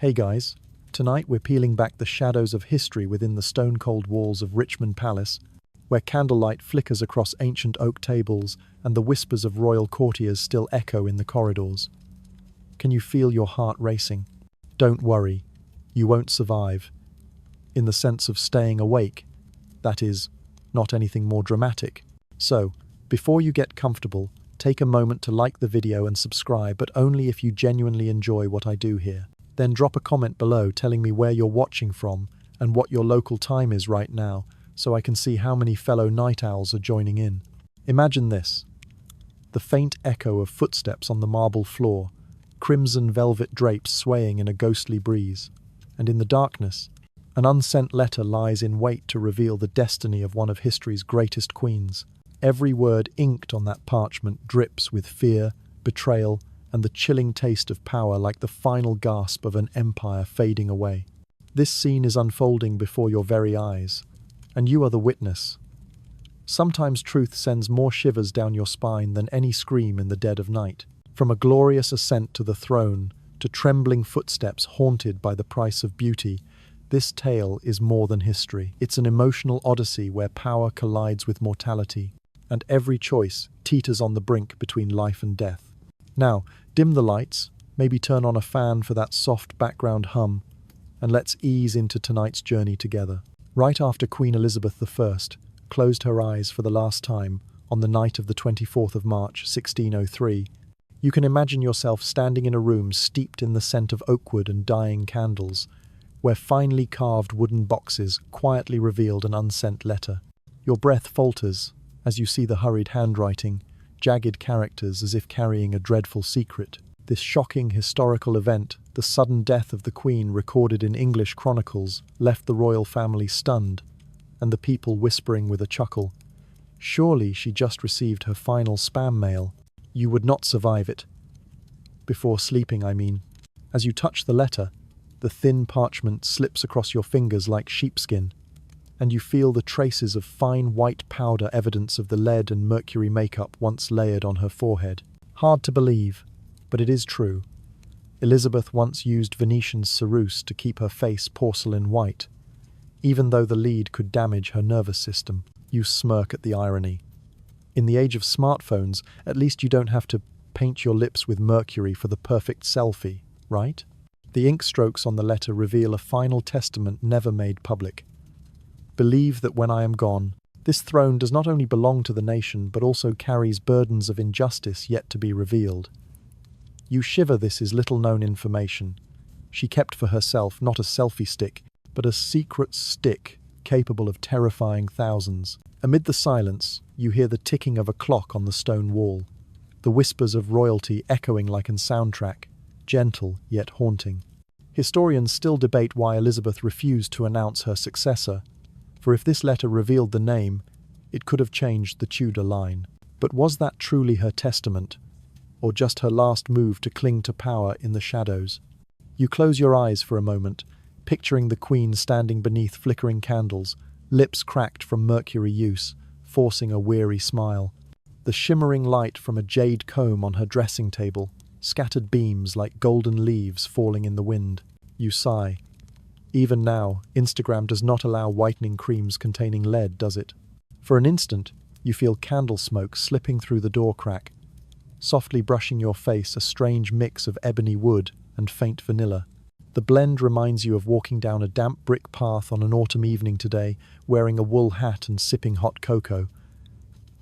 Hey guys, tonight we're peeling back the shadows of history within the stone-cold walls of Richmond Palace, where candlelight flickers across ancient oak tables and the whispers of royal courtiers still echo in the corridors. Can you feel your heart racing? Don't worry, you won't survive. In the sense of staying awake, that is, not anything more dramatic. So, before you get comfortable, take a moment to like the video and subscribe, but only if you genuinely enjoy what I do here. Then drop a comment below telling me where you're watching from and what your local time is right now, so I can see how many fellow night owls are joining in. Imagine this: the faint echo of footsteps on the marble floor, crimson velvet drapes swaying in a ghostly breeze, and in the darkness, an unsent letter lies in wait to reveal the destiny of one of history's greatest queens. Every word inked on that parchment drips with fear, betrayal, and the chilling taste of power, like the final gasp of an empire fading away. This scene is unfolding before your very eyes, and you are the witness. Sometimes truth sends more shivers down your spine than any scream in the dead of night. From a glorious ascent to the throne, to trembling footsteps haunted by the price of beauty, this tale is more than history. It's an emotional odyssey where power collides with mortality, and every choice teeters on the brink between life and death. Now, dim the lights, maybe turn on a fan for that soft background hum, and let's ease into tonight's journey together. Right after Queen Elizabeth I closed her eyes for the last time on the night of the 24th of March, 1603, you can imagine yourself standing in a room steeped in the scent of oakwood and dying candles, where finely carved wooden boxes quietly revealed an unsent letter. Your breath falters as you see the hurried handwriting, jagged characters as if carrying a dreadful secret. This shocking historical event, the sudden death of the Queen recorded in English chronicles, left the royal family stunned, and the people whispering with a chuckle, "Surely she just received her final spam mail. You would not survive it." Before sleeping, I mean. As you touch the letter, the thin parchment slips across your fingers like sheepskin, and you feel the traces of fine white powder, evidence of the lead and mercury makeup once layered on her forehead. Hard to believe, but it is true. Elizabeth once used Venetian ceruse to keep her face porcelain white, even though the lead could damage her nervous system. You smirk at the irony. In the age of smartphones, at least you don't have to paint your lips with mercury for the perfect selfie, right? The ink strokes on the letter reveal a final testament never made public. "Believe that when I am gone, this throne does not only belong to the nation, but also carries burdens of injustice yet to be revealed." You shiver. This is little-known information. She kept for herself not a selfie stick, but a secret stick capable of terrifying thousands. Amid the silence, you hear the ticking of a clock on the stone wall, the whispers of royalty echoing like a soundtrack, gentle yet haunting. Historians still debate why Elizabeth refused to announce her successor, for if this letter revealed the name, it could have changed the Tudor line. But was that truly her testament, or just her last move to cling to power in the shadows? You close your eyes for a moment, picturing the Queen standing beneath flickering candles, lips cracked from mercury use, forcing a weary smile. The shimmering light from a jade comb on her dressing table, scattered beams like golden leaves falling in the wind. You sigh. Even now, Instagram does not allow whitening creams containing lead, does it? For an instant, you feel candle smoke slipping through the door crack, softly brushing your face, a strange mix of ebony wood and faint vanilla. The blend reminds you of walking down a damp brick path on an autumn evening today, wearing a wool hat and sipping hot cocoa.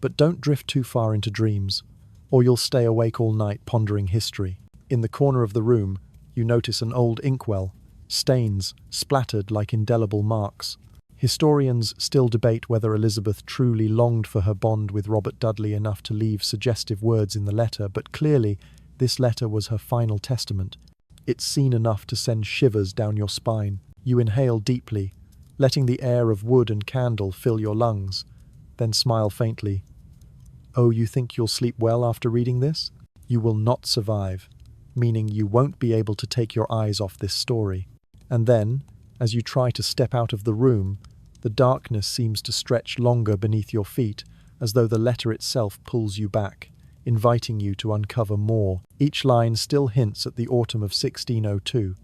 But don't drift too far into dreams, or you'll stay awake all night pondering history. In the corner of the room, you notice an old inkwell, stains splattered like indelible marks. Historians still debate whether Elizabeth truly longed for her bond with Robert Dudley enough to leave suggestive words in the letter, but clearly this letter was her final testament. It's seen enough to send shivers down your spine. You inhale deeply, letting the air of wood and candle fill your lungs, then smile faintly. Oh, you think you'll sleep well after reading this? You will not survive, meaning you won't be able to take your eyes off this story. And then, as you try to step out of the room, the darkness seems to stretch longer beneath your feet, as though the letter itself pulls you back, inviting you to uncover more. Each line still hints at the autumn of 1602,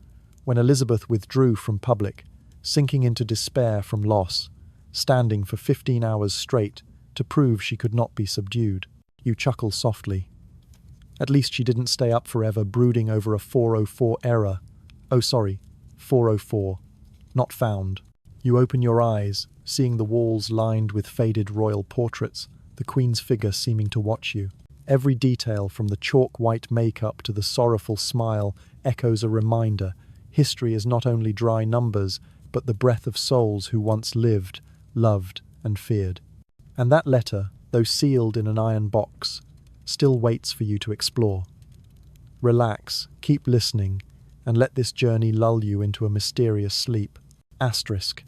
when Elizabeth withdrew from public, sinking into despair from loss, standing for 15 hours straight to prove she could not be subdued. You chuckle softly. At least she didn't stay up forever brooding over a 404 error. Oh, sorry, 404. Not found. You open your eyes, seeing the walls lined with faded royal portraits, the Queen's figure seeming to watch you. Every detail, from the chalk-white makeup to the sorrowful smile, echoes a reminder. History is not only dry numbers, but the breath of souls who once lived, loved, and feared. And that letter, though sealed in an iron box, still waits for you to explore. Relax, keep listening, and let this journey lull you into a mysterious sleep. Asterisk.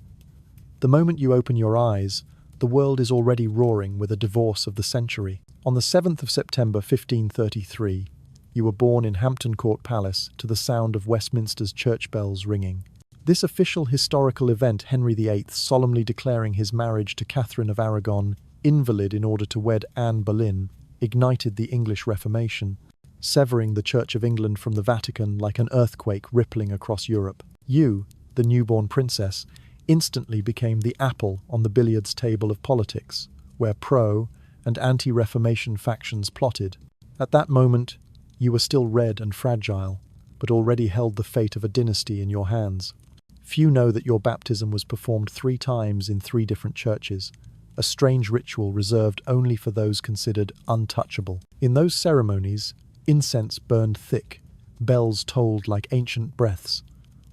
The moment you open your eyes, the world is already roaring with a divorce of the century. On the 7th of September 1533, you were born in Hampton Court Palace to the sound of Westminster's church bells ringing. This official historical event, Henry VIII solemnly declaring his marriage to Catherine of Aragon, invalid in order to wed Anne Boleyn, ignited the English Reformation, severing the Church of England from the Vatican like an earthquake rippling across Europe. You, the newborn princess, instantly became the apple on the billiards table of politics, where pro- and anti-Reformation factions plotted. At that moment, you were still red and fragile, but already held the fate of a dynasty in your hands. Few know that your baptism was performed 3 times in 3 different churches, a strange ritual reserved only for those considered untouchable. In those ceremonies, incense burned thick, bells tolled like ancient breaths,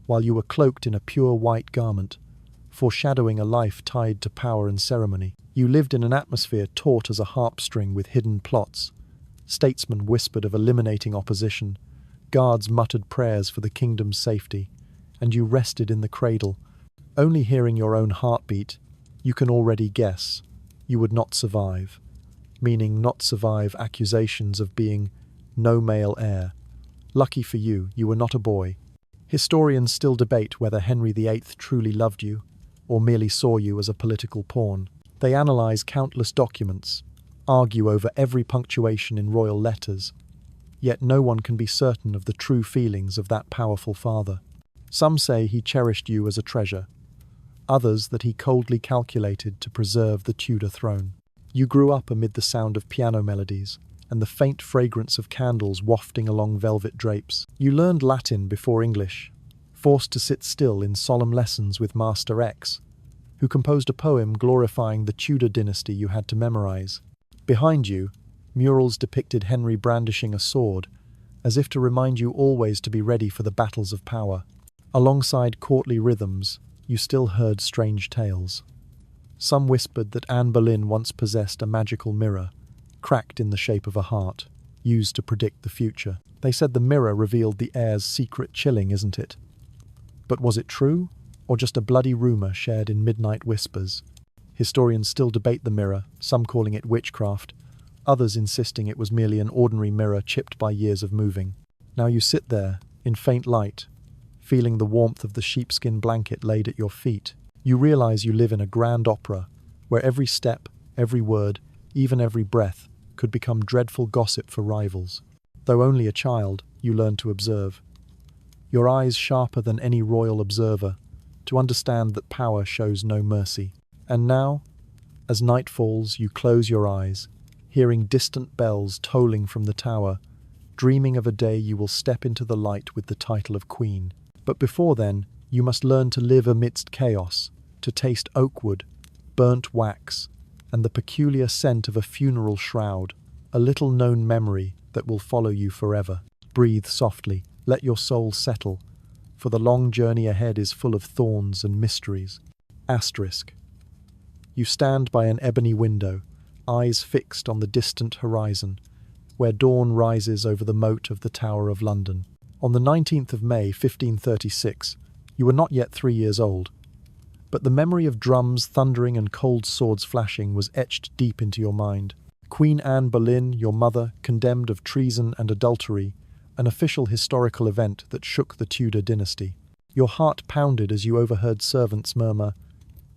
while you were cloaked in a pure white garment, foreshadowing a life tied to power and ceremony. You lived in an atmosphere taut as a harp string with hidden plots. Statesmen whispered of eliminating opposition, guards muttered prayers for the kingdom's safety, and you rested in the cradle. Only hearing your own heartbeat, you can already guess you would not survive, meaning not survive accusations of being no male heir. Lucky for you, you were not a boy. Historians still debate whether Henry VIII truly loved you, or merely saw you as a political pawn. They analyse countless documents, argue over every punctuation in royal letters, yet no one can be certain of the true feelings of that powerful father. Some say he cherished you as a treasure, others that he coldly calculated to preserve the Tudor throne. You grew up amid the sound of piano melodies and the faint fragrance of candles wafting along velvet drapes. You learned Latin before English, forced to sit still in solemn lessons with Master X, who composed a poem glorifying the Tudor dynasty you had to memorize. Behind you, murals depicted Henry brandishing a sword, as if to remind you always to be ready for the battles of power. Alongside courtly rhythms, you still heard strange tales. Some whispered that Anne Boleyn once possessed a magical mirror, cracked in the shape of a heart, used to predict the future. They said the mirror revealed the heir's secret. Chilling, isn't it? But was it true, or just a bloody rumor shared in midnight whispers? Historians still debate the mirror, some calling it witchcraft, others insisting it was merely an ordinary mirror chipped by years of moving. Now you sit there, in faint light, feeling the warmth of the sheepskin blanket laid at your feet. You realize you live in a grand opera, where every step, every word, even every breath, could become dreadful gossip for rivals. Though only a child, you learn to observe. Your eyes sharper than any royal observer, to understand that power shows no mercy. And now, as night falls, you close your eyes, hearing distant bells tolling from the tower, dreaming of a day you will step into the light with the title of Queen. But before then, you must learn to live amidst chaos, to taste oak wood, burnt wax, and the peculiar scent of a funeral shroud, a little-known memory that will follow you forever. Breathe softly, let your soul settle, for the long journey ahead is full of thorns and mysteries. Asterisk. You stand by an ebony window, eyes fixed on the distant horizon, where dawn rises over the moat of the Tower of London. On the 19th of May, 1536, you were not yet 3 years old, but the memory of drums thundering and cold swords flashing was etched deep into your mind. Queen Anne Boleyn, your mother, condemned of treason and adultery, an official historical event that shook the Tudor dynasty. Your heart pounded as you overheard servants murmur,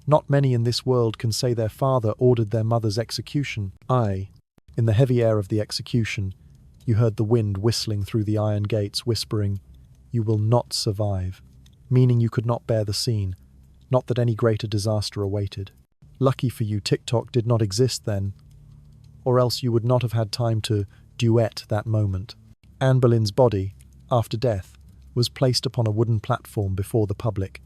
"Not many in this world can say their father ordered their mother's execution." Aye, in the heavy air of the execution, you heard the wind whistling through the iron gates, whispering, "You will not survive." meaning you could not bear the scene, not that any greater disaster awaited. Lucky for you, TikTok did not exist then, or else you would not have had time to duet that moment. Anne Boleyn's body, after death, was placed upon a wooden platform before the public,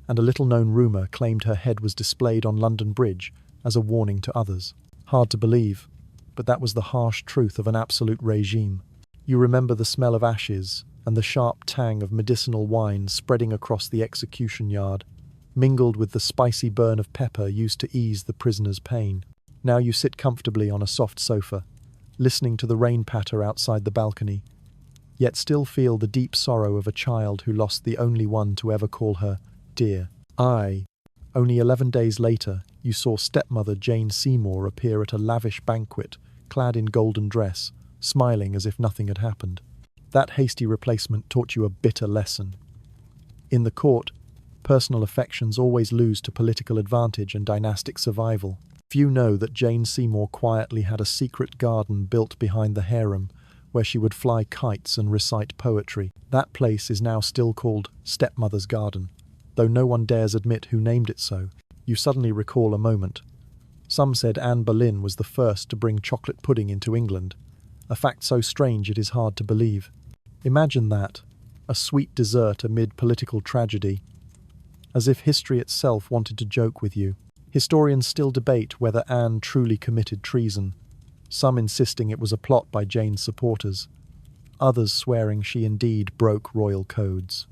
and a little-known rumour claimed her head was displayed on London Bridge as a warning to others. Hard to believe, but that was the harsh truth of an absolute regime. You remember the smell of ashes and the sharp tang of medicinal wine spreading across the execution yard, mingled with the spicy burn of pepper used to ease the prisoner's pain. Now you sit comfortably on a soft sofa, listening to the rain patter outside the balcony, yet still feel the deep sorrow of a child who lost the only one to ever call her dear. Only 11 days later, you saw stepmother Jane Seymour appear at a lavish banquet, clad in golden dress, smiling as if nothing had happened. That hasty replacement taught you a bitter lesson. In the court, personal affections always lose to political advantage and dynastic survival. Few know that Jane Seymour quietly had a secret garden built behind the harem, where she would fly kites and recite poetry. That place is now still called Stepmother's Garden, though no one dares admit who named it so. You suddenly recall a moment. Some said Anne Boleyn was the first to bring chocolate pudding into England, a fact so strange it is hard to believe. Imagine that, a sweet dessert amid political tragedy, as if history itself wanted to joke with you. Historians still debate whether Anne truly committed treason, some insisting it was a plot by Jane's supporters, others swearing she indeed broke royal codes.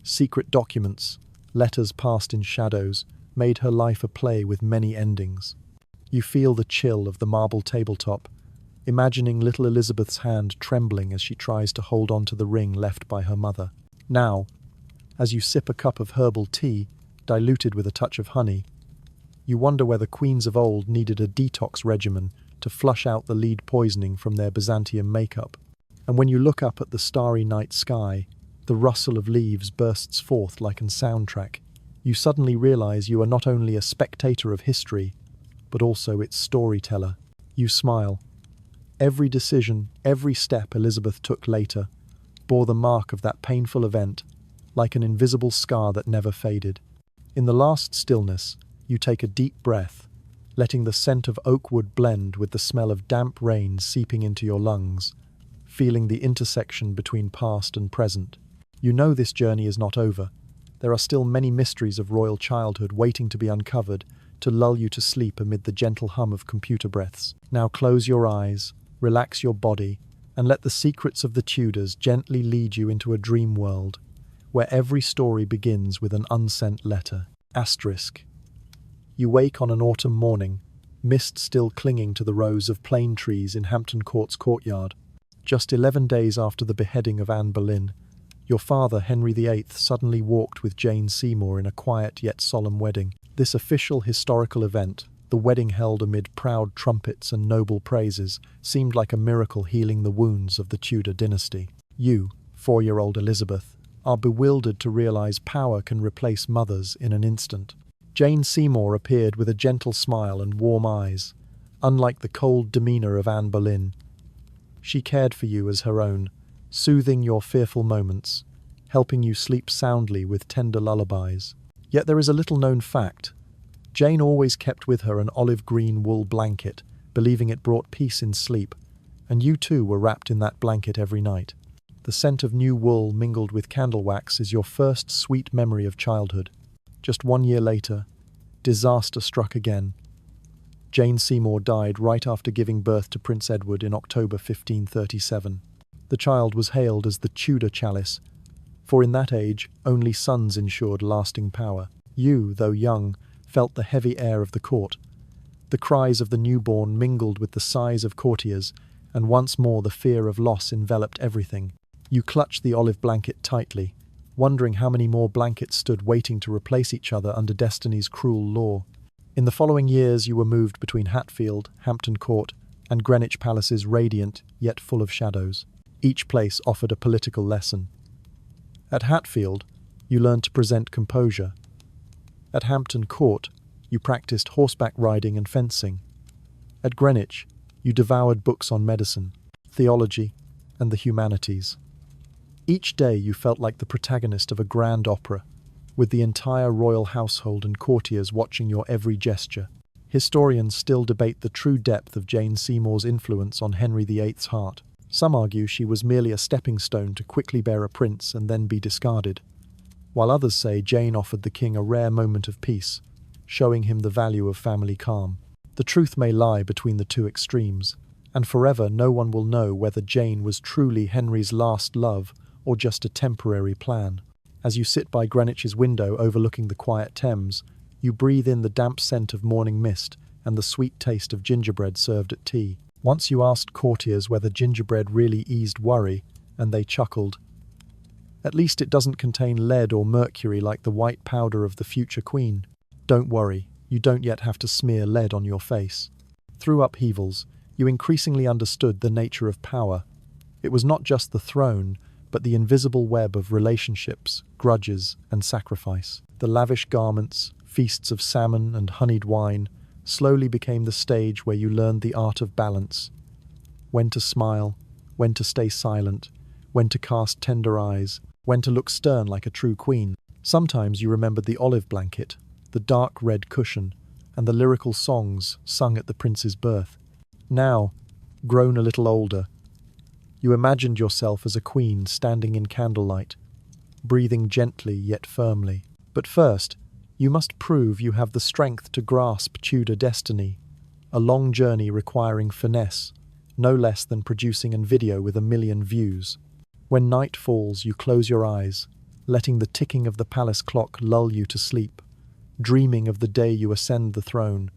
Secret documents, letters passed in shadows, made her life a play with many endings. You feel the chill of the marble tabletop, imagining little Elizabeth's hand trembling as she tries to hold on to the ring left by her mother. Now, as you sip a cup of herbal tea, diluted with a touch of honey, you wonder whether queens of old needed a detox regimen to flush out the lead poisoning from their Byzantium makeup. And when you look up at the starry night sky, the rustle of leaves bursts forth like a soundtrack. You suddenly realize you are not only a spectator of history, but also its storyteller. You smile. Every decision, every step Elizabeth took later, bore the mark of that painful event, like an invisible scar that never faded. In the last stillness, you take a deep breath, letting the scent of oak wood blend with the smell of damp rain seeping into your lungs, feeling the intersection between past and present. You know this journey is not over. There are still many mysteries of royal childhood waiting to be uncovered, to lull you to sleep amid the gentle hum of computer breaths. Now close your eyes, relax your body, and let the secrets of the Tudors gently lead you into a dream world, where every story begins with an unsent letter. Asterisk. You wake on an autumn morning, mist still clinging to the rows of plane trees in Hampton Court's courtyard. Just 11 days after the beheading of Anne Boleyn, your father, Henry VIII, suddenly walked with Jane Seymour in a quiet yet solemn wedding. This official historical event, the wedding held amid proud trumpets and noble praises, seemed like a miracle healing the wounds of the Tudor dynasty. You, 4-year-old Elizabeth, are bewildered to realize power can replace mothers in an instant. Jane Seymour appeared with a gentle smile and warm eyes, unlike the cold demeanor of Anne Boleyn. She cared for you as her own, soothing your fearful moments, helping you sleep soundly with tender lullabies. Yet there is a little-known fact. Jane always kept with her an olive-green wool blanket, believing it brought peace in sleep, and you too were wrapped in that blanket every night. The scent of new wool mingled with candle wax is your first sweet memory of childhood. Just 1 year later, disaster struck again. Jane Seymour died right after giving birth to Prince Edward in October 1537. The child was hailed as the Tudor chalice, for in that age only sons ensured lasting power. You, though young, felt the heavy air of the court. The cries of the newborn mingled with the sighs of courtiers, and once more the fear of loss enveloped everything. You clutched the olive blanket tightly, wondering how many more blankets stood waiting to replace each other under destiny's cruel law. In the following years you were moved between Hatfield, Hampton Court, and Greenwich Palace's radiant, yet full of shadows. Each place offered a political lesson. At Hatfield, you learned to present composure. At Hampton Court, you practiced horseback riding and fencing. At Greenwich, you devoured books on medicine, theology, and the humanities. Each day you felt like the protagonist of a grand opera, with the entire royal household and courtiers watching your every gesture. Historians still debate the true depth of Jane Seymour's influence on Henry VIII's heart. Some argue she was merely a stepping stone to quickly bear a prince and then be discarded, while others say Jane offered the king a rare moment of peace, showing him the value of family calm. The truth may lie between the two extremes, and forever no one will know whether Jane was truly Henry's last love or just a temporary plan. As you sit by Greenwich's window overlooking the quiet Thames, you breathe in the damp scent of morning mist and the sweet taste of gingerbread served at tea. Once you asked courtiers whether gingerbread really eased worry, and they chuckled. At least it doesn't contain lead or mercury like the white powder of the future queen. Don't worry, you don't yet have to smear lead on your face. Through upheavals, you increasingly understood the nature of power. It was not just the throne, but the invisible web of relationships, grudges, and sacrifice. The lavish garments, feasts of salmon and honeyed wine, slowly became the stage where you learned the art of balance. When to smile, when to stay silent, when to cast tender eyes, when to look stern like a true queen. Sometimes you remembered the olive blanket, the dark red cushion, and the lyrical songs sung at the prince's birth. Now, grown a little older, you imagined yourself as a queen standing in candlelight, breathing gently yet firmly. But first, you must prove you have the strength to grasp Tudor destiny, a long journey requiring finesse, no less than producing a video with 1 million views. When night falls, you close your eyes, letting the ticking of the palace clock lull you to sleep, dreaming of the day you ascend the throne,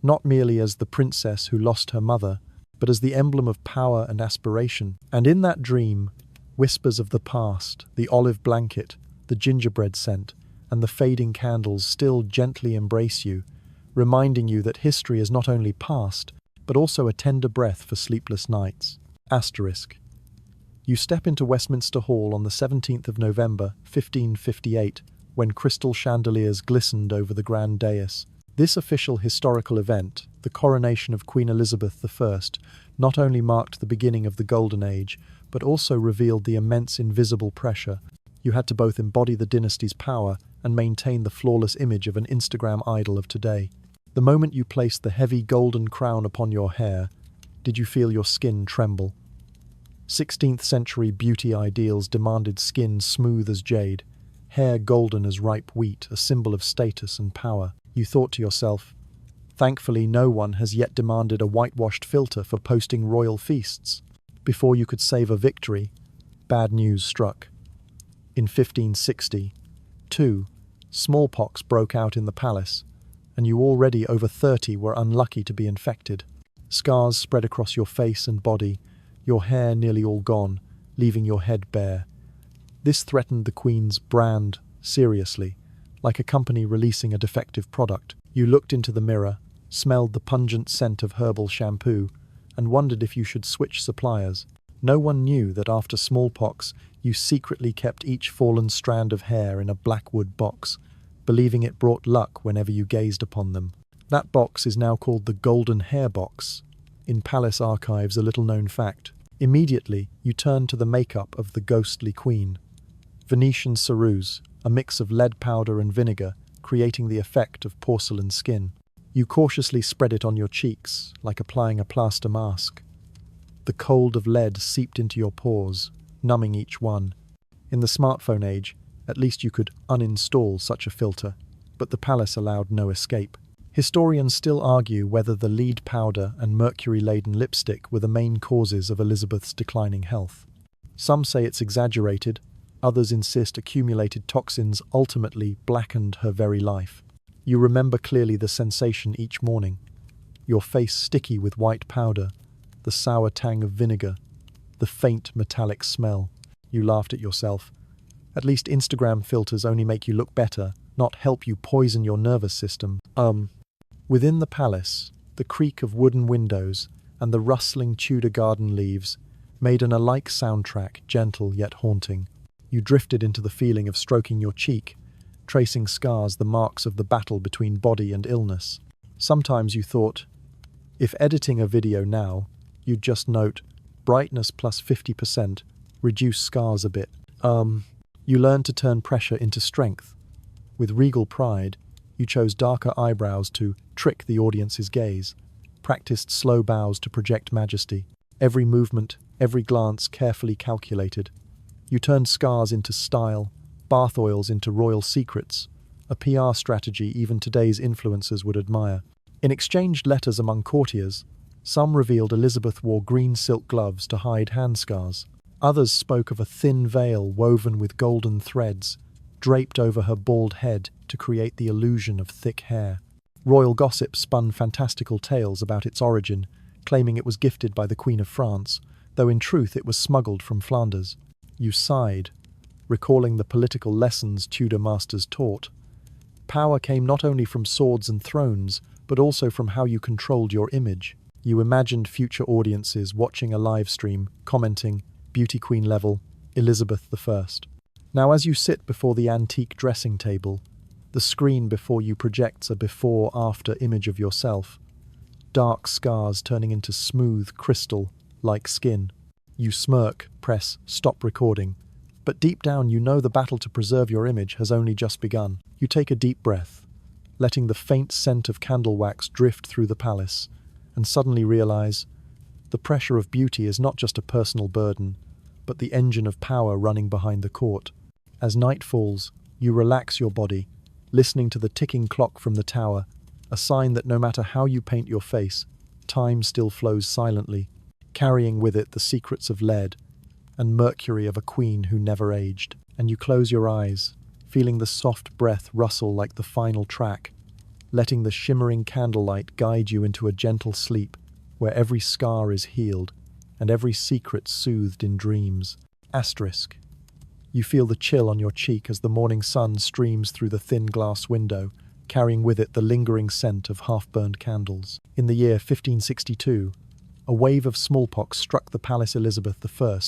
not merely as the princess who lost her mother, but as the emblem of power and aspiration. And in that dream, whispers of the past, the olive blanket, the gingerbread scent, and the fading candles still gently embrace you, reminding you that history is not only past, but also a tender breath for sleepless nights. Asterisk. You step into Westminster Hall on the 17th of November, 1558, when crystal chandeliers glistened over the grand dais. This official historical event, the coronation of Queen Elizabeth I, not only marked the beginning of the Golden Age, but also revealed the immense invisible pressure. You had to both embody the dynasty's power and maintain the flawless image of an Instagram idol of today. The moment you placed the heavy golden crown upon your hair, did you feel your skin tremble? 16th century beauty ideals demanded skin smooth as jade, hair golden as ripe wheat, a symbol of status and power. You thought to yourself, thankfully no one has yet demanded a whitewashed filter for posting royal feasts. Before you could savor victory, bad news struck. In 1560, smallpox broke out in the palace, and you already over 30 were unlucky to be infected. Scars spread across your face and body, your hair nearly all gone, leaving your head bare. This threatened the Queen's brand seriously, like a company releasing a defective product. You looked into the mirror, smelled the pungent scent of herbal shampoo, and wondered if you should switch suppliers. No one knew that after smallpox, you secretly kept each fallen strand of hair in a blackwood box, believing it brought luck whenever you gazed upon them. That box is now called the Golden Hair Box. In palace archives, a little-known fact. Immediately, you turned to the makeup of the ghostly queen. Venetian ceruse, a mix of lead powder and vinegar, creating the effect of porcelain skin. You cautiously spread it on your cheeks, like applying a plaster mask. The cold of lead seeped into your pores, numbing each one. In the smartphone age, at least you could uninstall such a filter, but the palace allowed no escape. Historians still argue whether the lead powder and mercury-laden lipstick were the main causes of Elizabeth's declining health. Some say it's exaggerated, others insist accumulated toxins ultimately blackened her very life. You remember clearly the sensation each morning, your face sticky with white powder, the sour tang of vinegar, the faint metallic smell. You laughed at yourself. At least Instagram filters only make you look better, not help you poison your nervous system. Within the palace, the creak of wooden windows and the rustling Tudor garden leaves made an alike soundtrack, gentle yet haunting. You drifted into the feeling of stroking your cheek, tracing scars, the marks of the battle between body and illness. Sometimes you thought, if editing a video now, you'd just note, brightness plus 50%, reduce scars a bit. You learned to turn pressure into strength. With regal pride, you chose darker eyebrows to trick the audience's gaze, practiced slow bows to project majesty, every movement, every glance carefully calculated. You turned scars into style, bath oils into royal secrets, a PR strategy even today's influencers would admire. In exchanged letters among courtiers, some revealed Elizabeth wore green silk gloves to hide hand scars. Others spoke of a thin veil woven with golden threads, draped over her bald head to create the illusion of thick hair. Royal gossip spun fantastical tales about its origin, claiming it was gifted by the Queen of France, though in truth it was smuggled from Flanders. You sighed, recalling the political lessons Tudor masters taught. Power came not only from swords and thrones, but also from how you controlled your image. You imagined future audiences watching a live stream, commenting, "Beauty Queen level, Elizabeth I." Now as you sit before the antique dressing table, the screen before you projects a before-after image of yourself, dark scars turning into smooth crystal like skin. You smirk, press stop recording, but deep down you know the battle to preserve your image has only just begun. You take a deep breath, letting the faint scent of candle wax drift through the palace, and suddenly realize the pressure of beauty is not just a personal burden, but the engine of power running behind the court. As night falls, you relax your body, listening to the ticking clock from the tower, a sign that no matter how you paint your face, time still flows silently, carrying with it the secrets of lead and mercury of a queen who never aged. And you close your eyes, feeling the soft breath rustle like the final track, letting the shimmering candlelight guide you into a gentle sleep where every scar is healed and every secret soothed in dreams. Asterisk. You feel the chill on your cheek as the morning sun streams through the thin glass window, carrying with it the lingering scent of half-burned candles. In the year 1562, a wave of smallpox struck the palace. Elizabeth I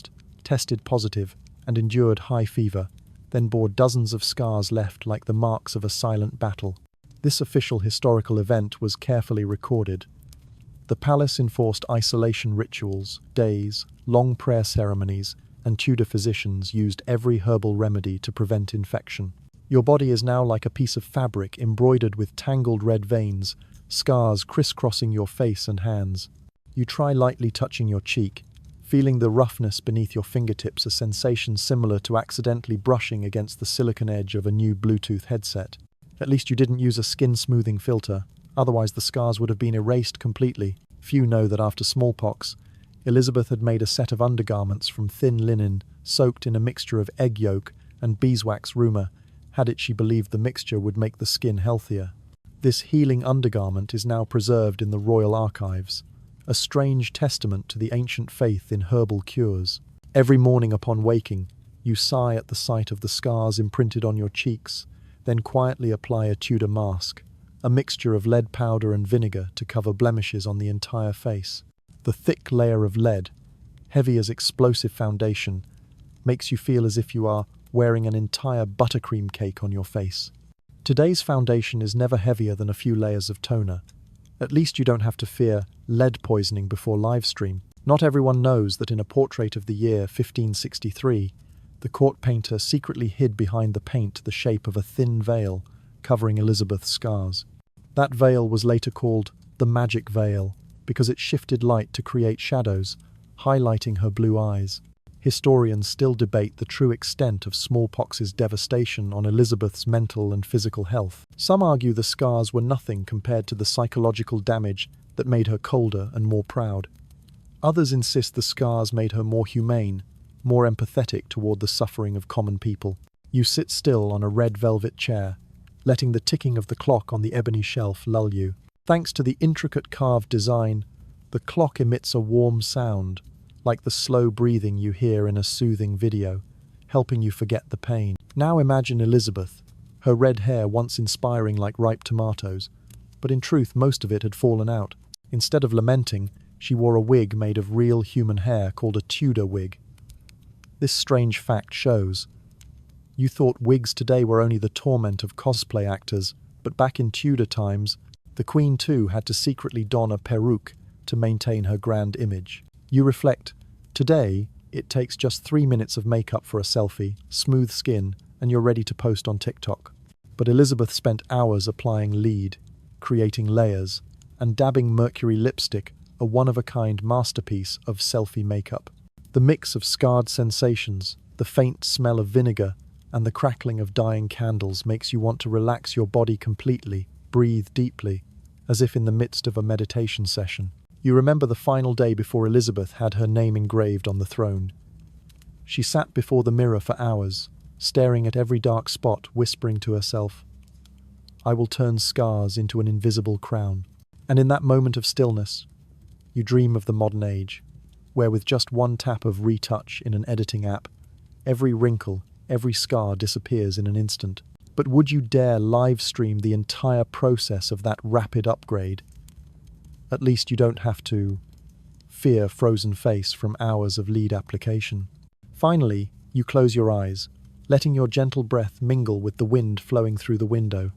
tested positive and endured high fever, then bore dozens of scars left like the marks of a silent battle. This official historical event was carefully recorded. The palace enforced isolation rituals, days, long prayer ceremonies, and Tudor physicians used every herbal remedy to prevent infection. Your body is now like a piece of fabric embroidered with tangled red veins, scars crisscrossing your face and hands. You try lightly touching your cheek, feeling the roughness beneath your fingertips, a sensation similar to accidentally brushing against the silicone edge of a new Bluetooth headset. At least you didn't use a skin-smoothing filter, otherwise the scars would have been erased completely. Few know that after smallpox, Elizabeth had made a set of undergarments from thin linen, soaked in a mixture of egg yolk and beeswax. Rumor had it she believed the mixture would make the skin healthier. This healing undergarment is now preserved in the royal archives, a strange testament to the ancient faith in herbal cures. Every morning upon waking, you sigh at the sight of the scars imprinted on your cheeks, then quietly apply a Tudor mask, a mixture of lead powder and vinegar to cover blemishes on the entire face. The thick layer of lead, heavy as explosive foundation, makes you feel as if you are wearing an entire buttercream cake on your face. Today's foundation is never heavier than a few layers of toner. At least you don't have to fear lead poisoning before live stream. Not everyone knows that in a portrait of the year 1563, the court painter secretly hid behind the paint the shape of a thin veil covering Elizabeth's scars. That veil was later called the magic veil because it shifted light to create shadows, highlighting her blue eyes. Historians still debate the true extent of smallpox's devastation on Elizabeth's mental and physical health. Some argue the scars were nothing compared to the psychological damage that made her colder and more proud. Others insist the scars made her more humane, more empathetic toward the suffering of common people. You sit still on a red velvet chair, letting the ticking of the clock on the ebony shelf lull you. Thanks to the intricate carved design, the clock emits a warm sound, like the slow breathing you hear in a soothing video, helping you forget the pain. Now imagine Elizabeth, her red hair once inspiring like ripe tomatoes, but in truth most of it had fallen out. Instead of lamenting, she wore a wig made of real human hair called a Tudor wig. This strange fact shows you thought wigs today were only the torment of cosplay actors, but back in Tudor times, the Queen too had to secretly don a perruque to maintain her grand image. You reflect, today, it takes just 3 minutes of makeup for a selfie, smooth skin, and you're ready to post on TikTok. But Elizabeth spent hours applying lead, creating layers, and dabbing mercury lipstick, a one-of-a-kind masterpiece of selfie makeup. The mix of scarred sensations, the faint smell of vinegar, and the crackling of dying candles makes you want to relax your body completely, breathe deeply, as if in the midst of a meditation session. You remember the final day before Elizabeth had her name engraved on the throne. She sat before the mirror for hours, staring at every dark spot, whispering to herself, "I will turn scars into an invisible crown." And in that moment of stillness, you dream of the modern age, where with just one tap of retouch in an editing app, every wrinkle, every scar disappears in an instant. But would you dare live stream the entire process of that rapid upgrade? At least you don't have to fear frozen face from hours of lead application. Finally, you close your eyes, letting your gentle breath mingle with the wind flowing through the window.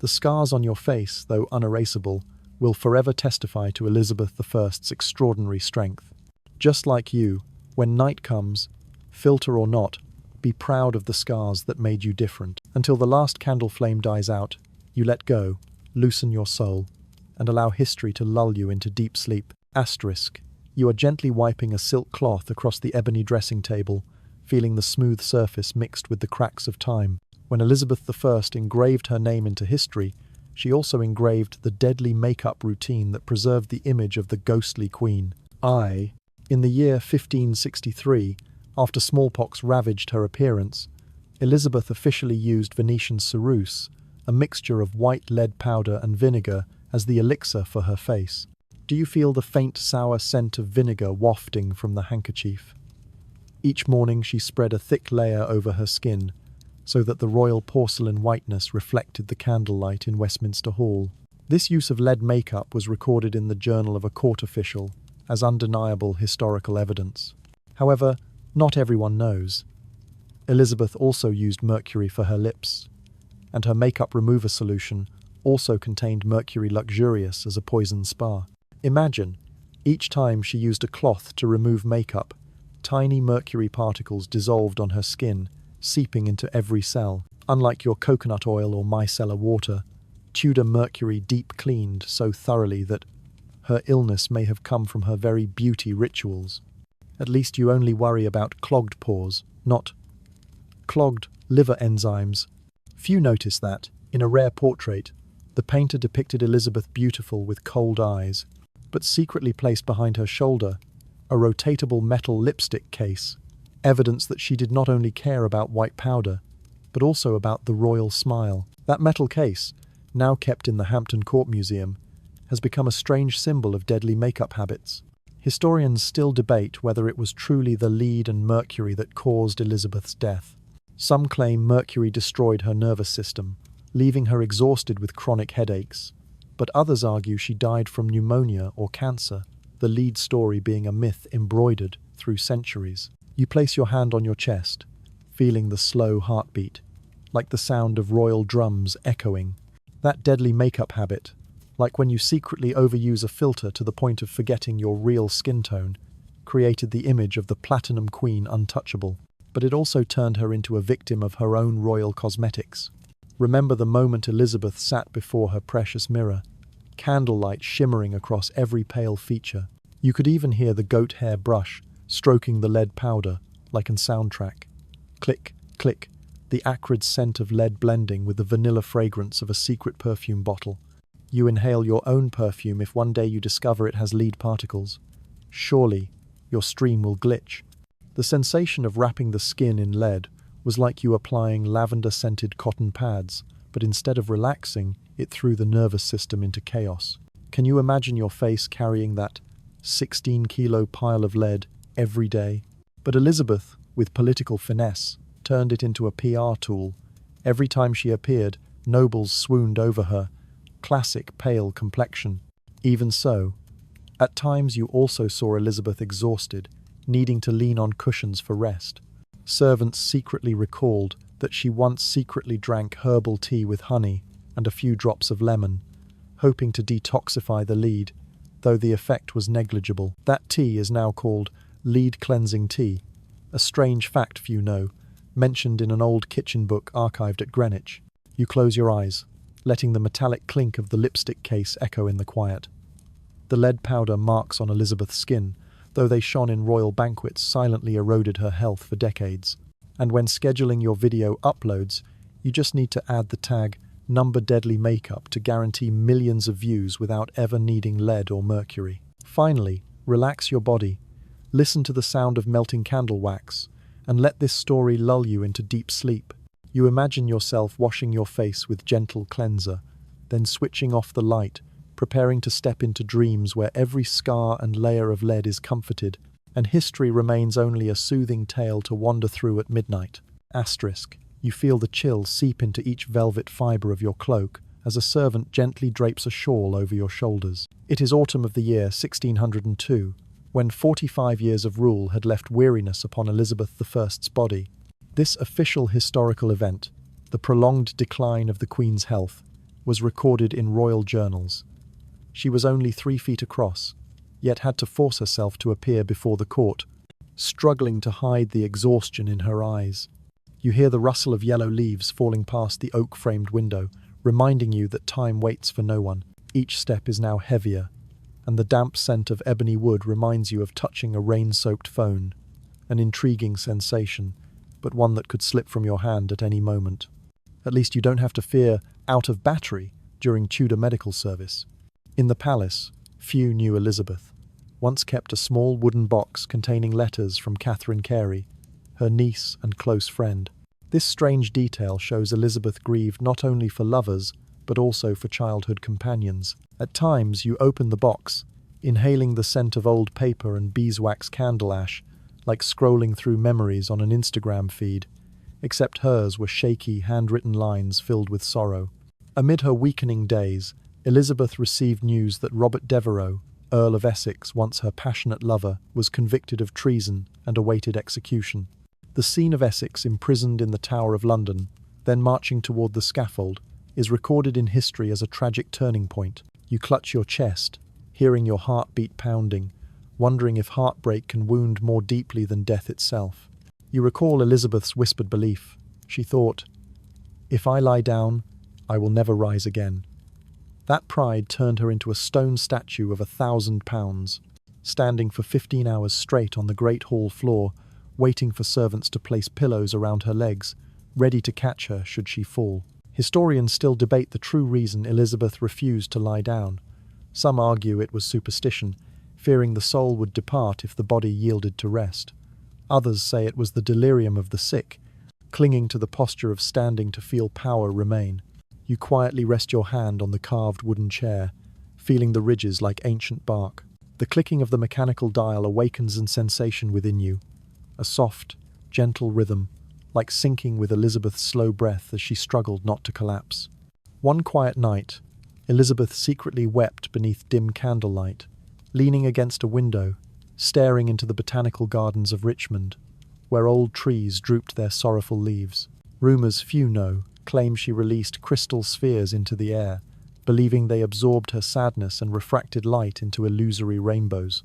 The scars on your face, though unerasable, will forever testify to Elizabeth I's extraordinary strength. Just like you, when night comes, filter or not, be proud of the scars that made you different. Until the last candle flame dies out, you let go, loosen your soul, and allow history to lull you into deep sleep. Asterisk. You are gently wiping a silk cloth across the ebony dressing table, feeling the smooth surface mixed with the cracks of time. When Elizabeth I engraved her name into history, she also engraved the deadly makeup routine that preserved the image of the ghostly queen. In the year 1563, after smallpox ravaged her appearance, Elizabeth officially used Venetian ceruse, a mixture of white lead powder and vinegar, as the elixir for her face. Do you feel the faint sour scent of vinegar wafting from the handkerchief? Each morning she spread a thick layer over her skin, so that the royal porcelain whiteness reflected the candlelight in Westminster Hall. This use of lead makeup was recorded in the journal of a court official as undeniable historical evidence. However, not everyone knows. Elizabeth also used mercury for her lips, and her makeup remover solution also contained mercury luxurious as a poison spar. Imagine, each time she used a cloth to remove makeup, tiny mercury particles dissolved on her skin, seeping into every cell. Unlike your coconut oil or micellar water, Tudor mercury deep cleaned so thoroughly that her illness may have come from her very beauty rituals. At least you only worry about clogged pores, not clogged liver enzymes. Few notice that, in a rare portrait, the painter depicted Elizabeth beautiful with cold eyes, but secretly placed behind her shoulder a rotatable metal lipstick case, evidence that she did not only care about white powder, but also about the royal smile. That metal case, now kept in the Hampton Court Museum, has become a strange symbol of deadly makeup habits. Historians still debate whether it was truly the lead and mercury that caused Elizabeth's death. Some claim mercury destroyed her nervous system, leaving her exhausted with chronic headaches, but others argue she died from pneumonia or cancer, the lead story being a myth embroidered through centuries. You place your hand on your chest, feeling the slow heartbeat, like the sound of royal drums echoing. That deadly makeup habit, like when you secretly overuse a filter to the point of forgetting your real skin tone, created the image of the Platinum Queen untouchable, but it also turned her into a victim of her own royal cosmetics. Remember the moment Elizabeth sat before her precious mirror, candlelight shimmering across every pale feature. You could even hear the goat hair brush stroking the lead powder like a soundtrack. Click, click, the acrid scent of lead blending with the vanilla fragrance of a secret perfume bottle. You inhale your own perfume if one day you discover it has lead particles. Surely, your stream will glitch. The sensation of wrapping the skin in lead was like you applying lavender-scented cotton pads, but instead of relaxing, it threw the nervous system into chaos. Can you imagine your face carrying that 16-kilo pile of lead every day? But Elizabeth, with political finesse, turned it into a PR tool. Every time she appeared, nobles swooned over her. Classic pale complexion. Even so, at times you also saw Elizabeth exhausted, needing to lean on cushions for rest. Servants secretly recalled that she once secretly drank herbal tea with honey and a few drops of lemon, hoping to detoxify the lead, though the effect was negligible. That tea is now called lead cleansing tea, a strange fact few know, mentioned in an old kitchen book archived at Greenwich. You close your eyes, letting the metallic clink of the lipstick case echo in the quiet. The lead powder marks on Elizabeth's skin, though they shone in royal banquets, silently eroded her health for decades. And when scheduling your video uploads, you just need to add the tag "number deadly makeup" to guarantee millions of views without ever needing lead or mercury. Finally, relax your body, listen to the sound of melting candle wax, and let this story lull you into deep sleep. You imagine yourself washing your face with gentle cleanser, then switching off the light, preparing to step into dreams where every scar and layer of lead is comforted, and history remains only a soothing tale to wander through at midnight. Asterisk. You feel the chill seep into each velvet fibre of your cloak as a servant gently drapes a shawl over your shoulders. It is autumn of the year 1602, when 45 years of rule had left weariness upon Elizabeth I's body. This official historical event, the prolonged decline of the Queen's health, was recorded in royal journals. She was only 3 feet across, yet had to force herself to appear before the court, struggling to hide the exhaustion in her eyes. You hear the rustle of yellow leaves falling past the oak-framed window, reminding you that time waits for no one. Each step is now heavier, and the damp scent of ebony wood reminds you of touching a rain-soaked phone, an intriguing sensation, but one that could slip from your hand at any moment. At least you don't have to fear out of battery during Tudor medical service. In the palace, few knew Elizabeth once kept a small wooden box containing letters from Catherine Carey, her niece and close friend. This strange detail shows Elizabeth grieved not only for lovers, but also for childhood companions. At times, you open the box, inhaling the scent of old paper and beeswax candle ash, like scrolling through memories on an Instagram feed, except hers were shaky, handwritten lines filled with sorrow. Amid her weakening days, Elizabeth received news that Robert Devereux, Earl of Essex, once her passionate lover, was convicted of treason and awaited execution. The scene of Essex imprisoned in the Tower of London, then marching toward the scaffold, is recorded in history as a tragic turning point. You clutch your chest, hearing your heartbeat pounding, wondering if heartbreak can wound more deeply than death itself. You recall Elizabeth's whispered belief. She thought, "If I lie down, I will never rise again." That pride turned her into a stone statue of 1,000 pounds, standing for 15 hours straight on the great hall floor, waiting for servants to place pillows around her legs, ready to catch her should she fall. Historians still debate the true reason Elizabeth refused to lie down. Some argue it was superstition, fearing the soul would depart if the body yielded to rest. Others say it was the delirium of the sick, clinging to the posture of standing to feel power remain. You quietly rest your hand on the carved wooden chair, feeling the ridges like ancient bark. The clicking of the mechanical dial awakens a sensation within you, a soft, gentle rhythm, like syncing with Elizabeth's slow breath as she struggled not to collapse. One quiet night, Elizabeth secretly wept beneath dim candlelight, leaning against a window, staring into the botanical gardens of Richmond, where old trees drooped their sorrowful leaves. Rumours few know claim she released crystal spheres into the air, believing they absorbed her sadness and refracted light into illusory rainbows.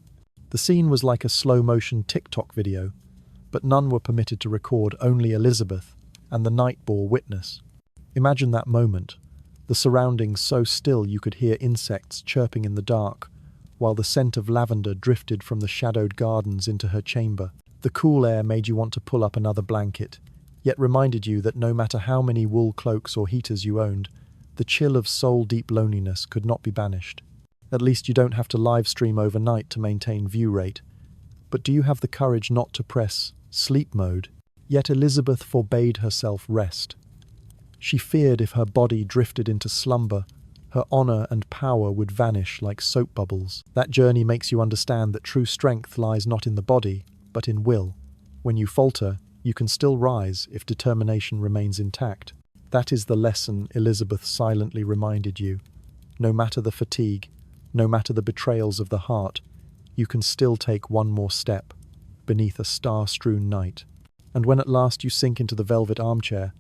The scene was like a slow-motion TikTok video, but none were permitted to record, only Elizabeth, and the night bore witness. Imagine that moment, the surroundings so still you could hear insects chirping in the dark, while the scent of lavender drifted from the shadowed gardens into her chamber. The cool air made you want to pull up another blanket, yet reminded you that no matter how many wool cloaks or heaters you owned, the chill of soul-deep loneliness could not be banished. At least you don't have to live stream overnight to maintain view rate. But do you have the courage not to press sleep mode? Yet Elizabeth forbade herself rest. She feared if her body drifted into slumber, her honour and power would vanish like soap bubbles. That journey makes you understand that true strength lies not in the body, but in will. When you falter, you can still rise if determination remains intact. That is the lesson Elizabeth silently reminded you. No matter the fatigue, no matter the betrayals of the heart, you can still take one more step, beneath a star-strewn night. And when at last you sink into the velvet armchair,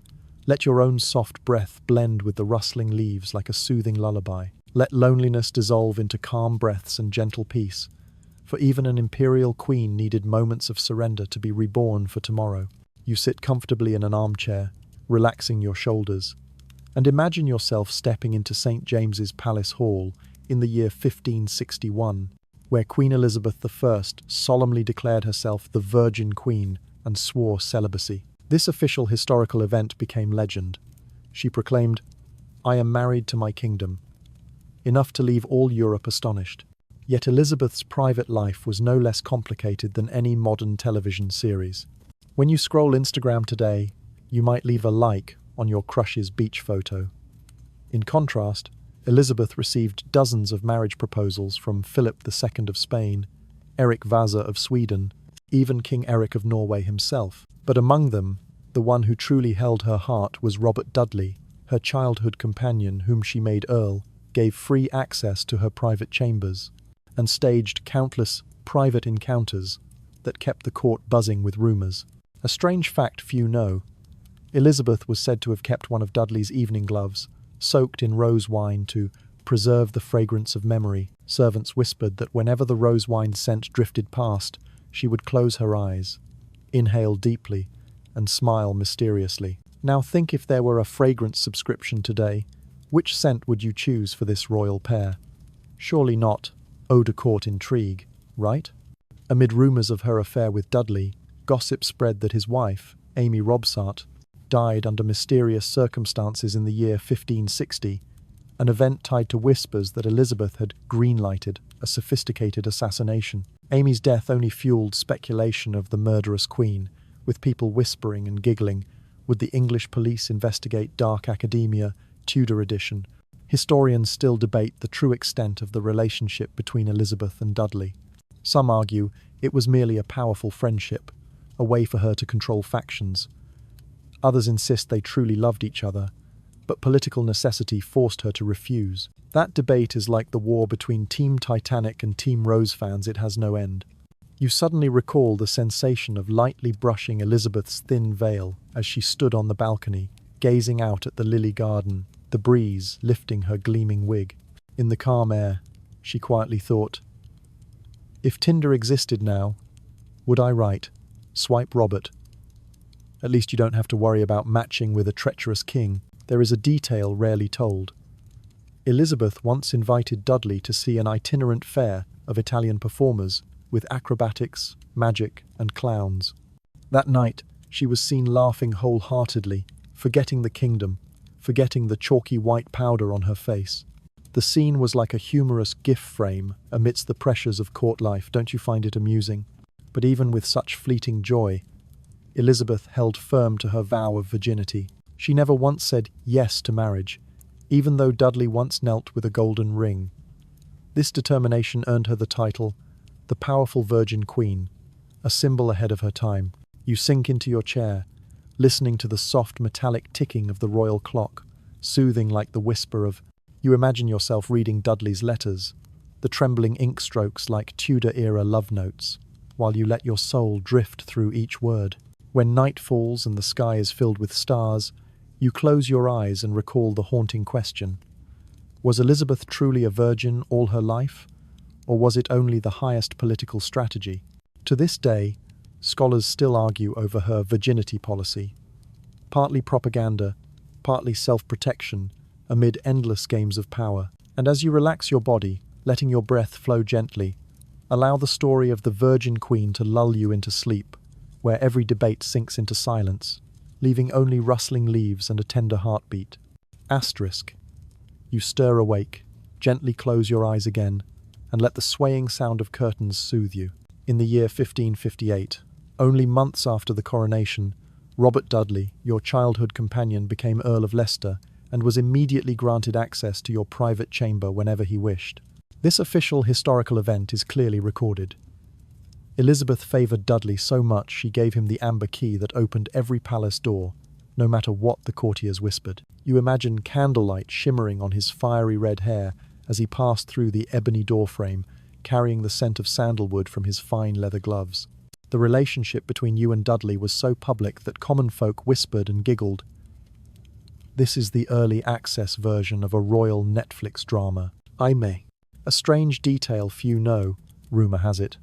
let your own soft breath blend with the rustling leaves like a soothing lullaby. Let loneliness dissolve into calm breaths and gentle peace, for even an imperial queen needed moments of surrender to be reborn for tomorrow. You sit comfortably in an armchair, relaxing your shoulders, And imagine yourself stepping into St. James's Palace Hall in the year 1561, where Queen Elizabeth I solemnly declared herself the Virgin Queen and swore celibacy. This official historical event became legend. She proclaimed, "I am married to my kingdom," enough to leave all Europe astonished. Yet Elizabeth's private life was no less complicated than any modern television series. When you scroll Instagram today, you might leave a like on your crush's beach photo. In contrast, Elizabeth received dozens of marriage proposals from Philip II of Spain, Erik Vasa of Sweden, even King Eric of Norway himself. But among them, the one who truly held her heart was Robert Dudley, her childhood companion whom she made Earl, gave free access to her private chambers, and staged countless private encounters that kept the court buzzing with rumours. A strange fact few know: Elizabeth was said to have kept one of Dudley's evening gloves, soaked in rose wine to preserve the fragrance of memory. Servants whispered that whenever the rose wine scent drifted past, she would close her eyes, inhale deeply, and smile mysteriously. Now think, if there were a fragrance subscription today, which scent would you choose for this royal pair? Surely not eau de court intrigue, right? Amid rumours of her affair with Dudley, gossip spread that his wife, Amy Robsart, died under mysterious circumstances in the year 1560, an event tied to whispers that Elizabeth had green-lighted a sophisticated assassination. Amy's death only fueled speculation of the murderous queen, with people whispering and giggling. Would the English police investigate Dark Academia, Tudor edition? Historians still debate the true extent of the relationship between Elizabeth and Dudley. Some argue it was merely a powerful friendship, a way for her to control factions. Others insist they truly loved each other, but political necessity forced her to refuse. That debate is like the war between Team Titanic and Team Rose fans. It has no end. You suddenly recall the sensation of lightly brushing Elizabeth's thin veil as she stood on the balcony, gazing out at the lily garden, the breeze lifting her gleaming wig. In the calm air, she quietly thought, "If Tinder existed now, would I write, 'Swipe Robert'? At least you don't have to worry about matching with a treacherous king." There is a detail rarely told. Elizabeth once invited Dudley to see an itinerant fair of Italian performers with acrobatics, magic, and clowns. That night, she was seen laughing wholeheartedly, forgetting the kingdom, forgetting the chalky white powder on her face. The scene was like a humorous GIF frame amidst the pressures of court life. Don't you find it amusing? But even with such fleeting joy, Elizabeth held firm to her vow of virginity. She never once said yes to marriage, even though Dudley once knelt with a golden ring. This determination earned her the title, the powerful Virgin Queen, a symbol ahead of her time. You sink into your chair, listening to the soft metallic ticking of the royal clock, soothing like the whisper of. You imagine yourself reading Dudley's letters, the trembling ink strokes like Tudor-era love notes, while you let your soul drift through each word. When night falls and the sky is filled with stars, you close your eyes and recall the haunting question: was Elizabeth truly a virgin all her life, or was it only the highest political strategy? To this day, scholars still argue over her virginity policy, partly propaganda, partly self-protection, amid endless games of power. And as you relax your body, letting your breath flow gently, allow the story of the Virgin Queen to lull you into sleep, where every debate sinks into silence, leaving only rustling leaves and a tender heartbeat. Asterisk. You stir awake, gently close your eyes again, and let the swaying sound of curtains soothe you. In the year 1558, only months after the coronation, Robert Dudley, your childhood companion, became Earl of Leicester and was immediately granted access to your private chamber whenever he wished. This official historical event is clearly recorded. Elizabeth favoured Dudley so much she gave him the amber key that opened every palace door, no matter what the courtiers whispered. You imagine candlelight shimmering on his fiery red hair as he passed through the ebony doorframe, carrying the scent of sandalwood from his fine leather gloves. The relationship between you and Dudley was so public that common folk whispered and giggled. This is the early access version of a royal Netflix drama. A strange detail few know, rumour has it.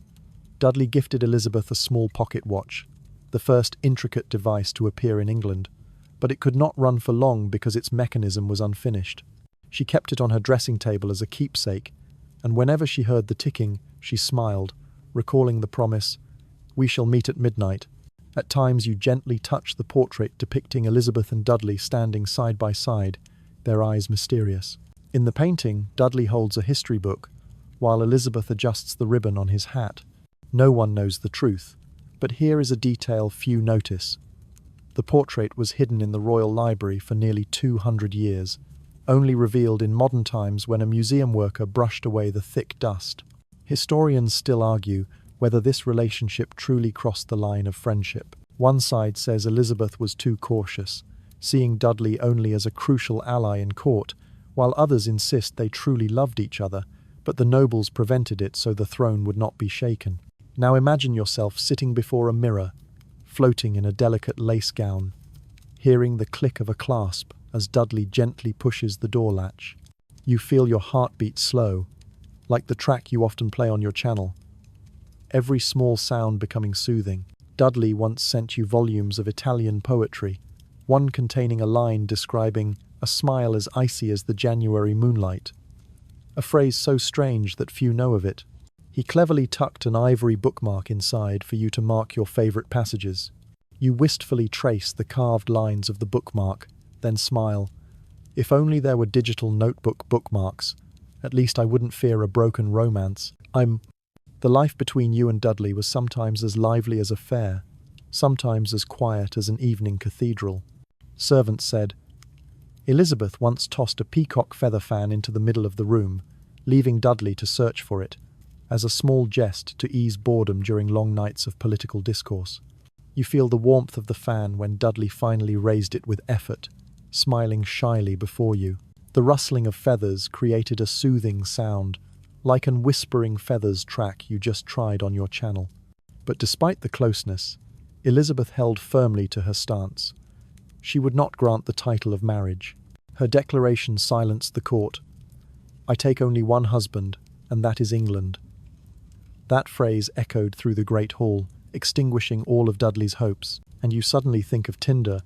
Dudley gifted Elizabeth a small pocket watch, the first intricate device to appear in England, but it could not run for long because its mechanism was unfinished. She kept it on her dressing table as a keepsake, and whenever she heard the ticking, she smiled, recalling the promise, "We shall meet at midnight." At times you gently touch the portrait depicting Elizabeth and Dudley standing side by side, their eyes mysterious. In the painting, Dudley holds a history book, while Elizabeth adjusts the ribbon on his hat. No one knows the truth, but here is a detail few notice. The portrait was hidden in the Royal Library for nearly 200 years, only revealed in modern times when a museum worker brushed away the thick dust. Historians still argue whether this relationship truly crossed the line of friendship. One side says Elizabeth was too cautious, seeing Dudley only as a crucial ally in court, while others insist they truly loved each other, but the nobles prevented it so the throne would not be shaken. Now imagine yourself sitting before a mirror, floating in a delicate lace gown, hearing the click of a clasp as Dudley gently pushes the door latch. You feel your heartbeat slow, like the track you often play on your channel, every small sound becoming soothing. Dudley once sent you volumes of Italian poetry, one containing a line describing a smile as icy as the January moonlight, a phrase so strange that few know of it. He cleverly tucked an ivory bookmark inside for you to mark your favorite passages. You wistfully trace the carved lines of the bookmark, then smile. If only there were digital notebook bookmarks, at least I wouldn't fear a broken romance. The life between you and Dudley was sometimes as lively as a fair, sometimes as quiet as an evening cathedral. Servants said, Elizabeth once tossed a peacock feather fan into the middle of the room, leaving Dudley to search for it, as a small jest to ease boredom during long nights of political discourse. You feel the warmth of the fan when Dudley finally raised it with effort, smiling shyly before you. The rustling of feathers created a soothing sound, like an whispering feathers track you just tried on your channel. But despite the closeness, Elizabeth held firmly to her stance. She would not grant the title of marriage. Her declaration silenced the court. "I take only one husband, and that is England." That phrase echoed through the great hall, extinguishing all of Dudley's hopes, and you suddenly think of Tinder.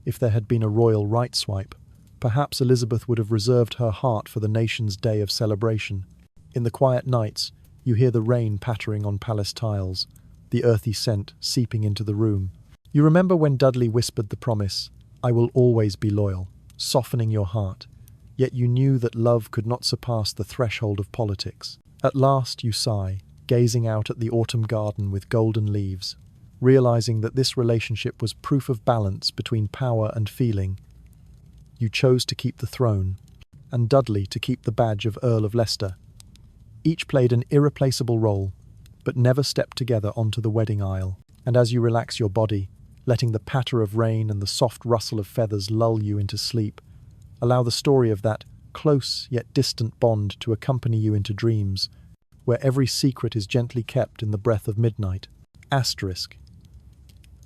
If there had been a royal right swipe, perhaps Elizabeth would have reserved her heart for the nation's day of celebration. In the quiet nights, you hear the rain pattering on palace tiles, the earthy scent seeping into the room. You remember when Dudley whispered the promise, "I will always be loyal," softening your heart, yet you knew that love could not surpass the threshold of politics. At last you sigh, gazing out at the autumn garden with golden leaves, realizing that this relationship was proof of balance between power and feeling. You chose to keep the throne, and Dudley to keep the badge of Earl of Leicester. Each played an irreplaceable role, but never stepped together onto the wedding aisle. And as you relax your body, letting the patter of rain and the soft rustle of feathers lull you into sleep, allow the story of that close yet distant bond to accompany you into dreams, where every secret is gently kept in the breath of midnight. Asterisk.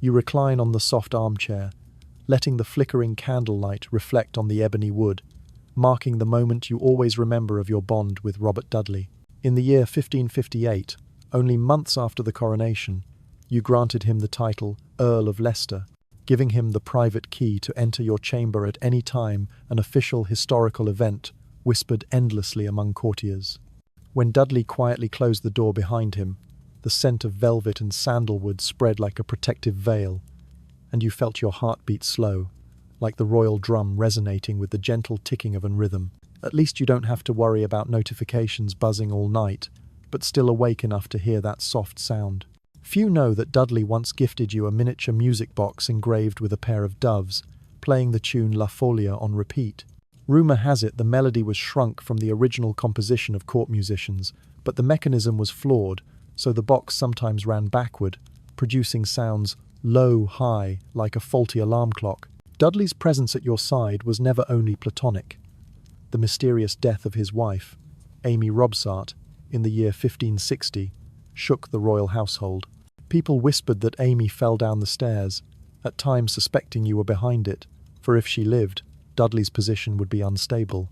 You recline on the soft armchair, letting the flickering candlelight reflect on the ebony wood, marking the moment you always remember of your bond with Robert Dudley. In the year 1558, only months after the coronation, you granted him the title Earl of Leicester, giving him the private key to enter your chamber at any time an official historical event whispered endlessly among courtiers. When Dudley quietly closed the door behind him, the scent of velvet and sandalwood spread like a protective veil, and you felt your heart beat slow, like the royal drum resonating with the gentle ticking of a rhythm. At least you don't have to worry about notifications buzzing all night, but still awake enough to hear that soft sound. Few know that Dudley once gifted you a miniature music box engraved with a pair of doves, playing the tune La Folia on repeat. Rumour has it the melody was shrunk from the original composition of court musicians, but the mechanism was flawed, so the box sometimes ran backward, producing sounds low-high like a faulty alarm clock. Dudley's presence at your side was never only platonic. The mysterious death of his wife, Amy Robsart, in the year 1560, shook the royal household. People whispered that Amy fell down the stairs, at times suspecting you were behind it, for if she lived, Dudley's position would be unstable.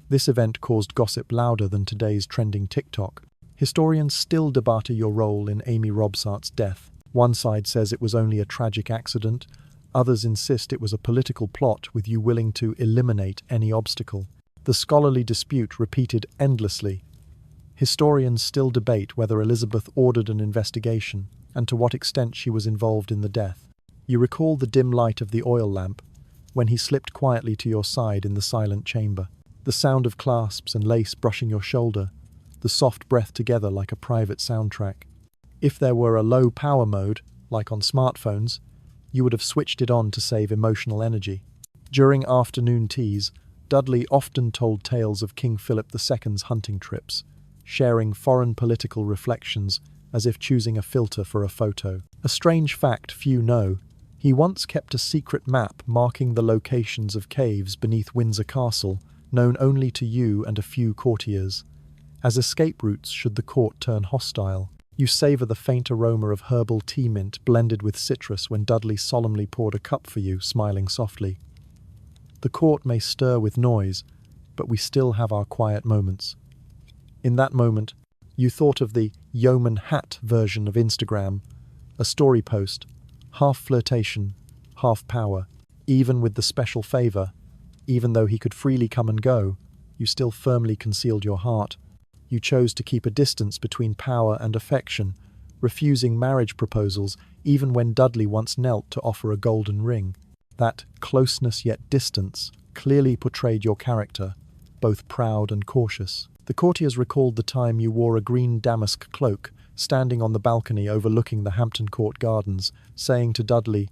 This event caused gossip louder than today's trending TikTok. Historians still debate your role in Amy Robsart's death. One side says it was only a tragic accident, Others insist it was a political plot with you willing to eliminate any obstacle. The scholarly dispute repeated endlessly. Historians still debate whether Elizabeth ordered an investigation and to what extent she was involved in the death. You recall the dim light of the oil lamp when he slipped quietly to your side in the silent chamber. The sound of clasps and lace brushing your shoulder, the soft breath together like a private soundtrack. If there were a low power mode, like on smartphones, you would have switched it on to save emotional energy. During afternoon teas, Dudley often told tales of King Philip II's hunting trips, sharing foreign political reflections as if choosing a filter for a photo. A strange fact few know, he once kept a secret map marking the locations of caves beneath Windsor Castle, known only to you and a few courtiers, as escape routes should the court turn hostile. You savour the faint aroma of herbal tea mint blended with citrus when Dudley solemnly poured a cup for you, smiling softly. The court may stir with noise, but we still have our quiet moments. In that moment, you thought of the yeoman hat version of Instagram, a story post, half flirtation, half power. Even with the special favour, even though he could freely come and go, you still firmly concealed your heart. You chose to keep a distance between power and affection, refusing marriage proposals even when Dudley once knelt to offer a golden ring. That closeness yet distance clearly portrayed your character, both proud and cautious. The courtiers recalled the time you wore a green damask cloak, standing on the balcony overlooking the Hampton Court gardens, saying to Dudley,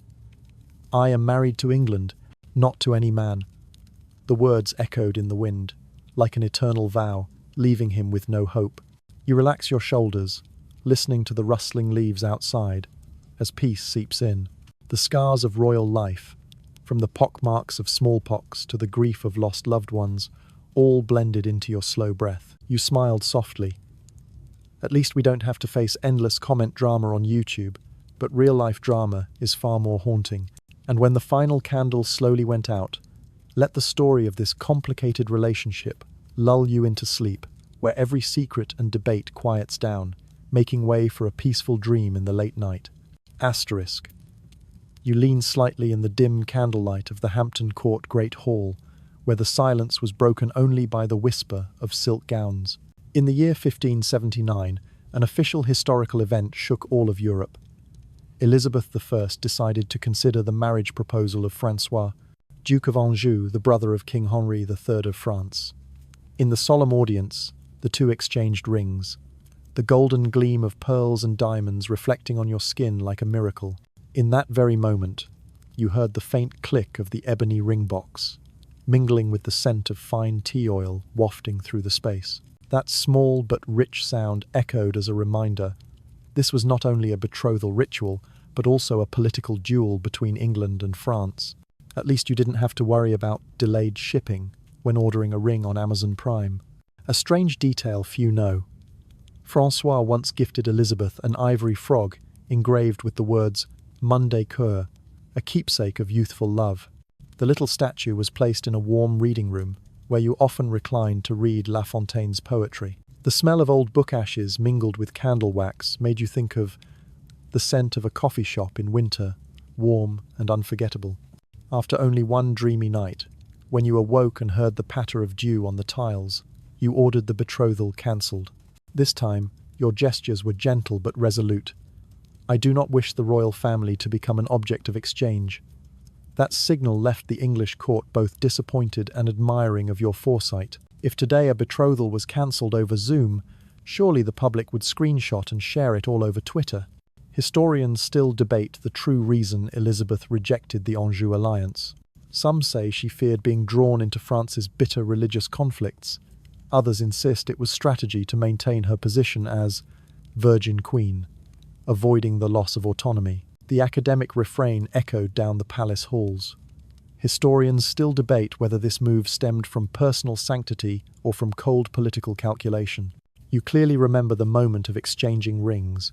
"I am married to England, not to any man." The words echoed in the wind, like an eternal vow, leaving him with no hope. You relax your shoulders, listening to the rustling leaves outside, as peace seeps in. The scars of royal life, from the pockmarks of smallpox to the grief of lost loved ones, all blended into your slow breath. You smiled softly. At least we don't have to face endless comment drama on YouTube, but real-life drama is far more haunting. And when the final candle slowly went out, let the story of this complicated relationship lull you into sleep, where every secret and debate quiets down, making way for a peaceful dream in the late night. Asterisk. You lean slightly in the dim candlelight of the Hampton Court Great Hall, where the silence was broken only by the whisper of silk gowns. In the year 1579, an official historical event shook all of Europe. Elizabeth I decided to consider the marriage proposal of Francois, Duke of Anjou, the brother of King Henri III of France. In the solemn audience, the two exchanged rings, the golden gleam of pearls and diamonds reflecting on your skin like a miracle. In that very moment, you heard the faint click of the ebony ring box, mingling with the scent of fine tea oil wafting through the space. That small but rich sound echoed as a reminder. This was not only a betrothal ritual, but also a political duel between England and France. At least you didn't have to worry about delayed shipping when ordering a ring on Amazon Prime. A strange detail few know. Francois once gifted Elizabeth an ivory frog engraved with the words Monday Coeur, a keepsake of youthful love. The little statue was placed in a warm reading room, where you often reclined to read La Fontaine's poetry. The smell of old book ashes mingled with candle wax made you think of the scent of a coffee shop in winter, warm and unforgettable. After only one dreamy night, when you awoke and heard the patter of dew on the tiles, you ordered the betrothal cancelled. This time, your gestures were gentle but resolute. "I do not wish the royal family to become an object of exchange." That signal left the English court both disappointed and admiring of your foresight. If today a betrothal was cancelled over Zoom, surely the public would screenshot and share it all over Twitter. Historians still debate the true reason Elizabeth rejected the Anjou alliance. Some say she feared being drawn into France's bitter religious conflicts. Others insist it was strategy to maintain her position as Virgin Queen, avoiding the loss of autonomy. The academic refrain echoed down the palace halls. Historians still debate whether this move stemmed from personal sanctity or from cold political calculation. You clearly remember the moment of exchanging rings,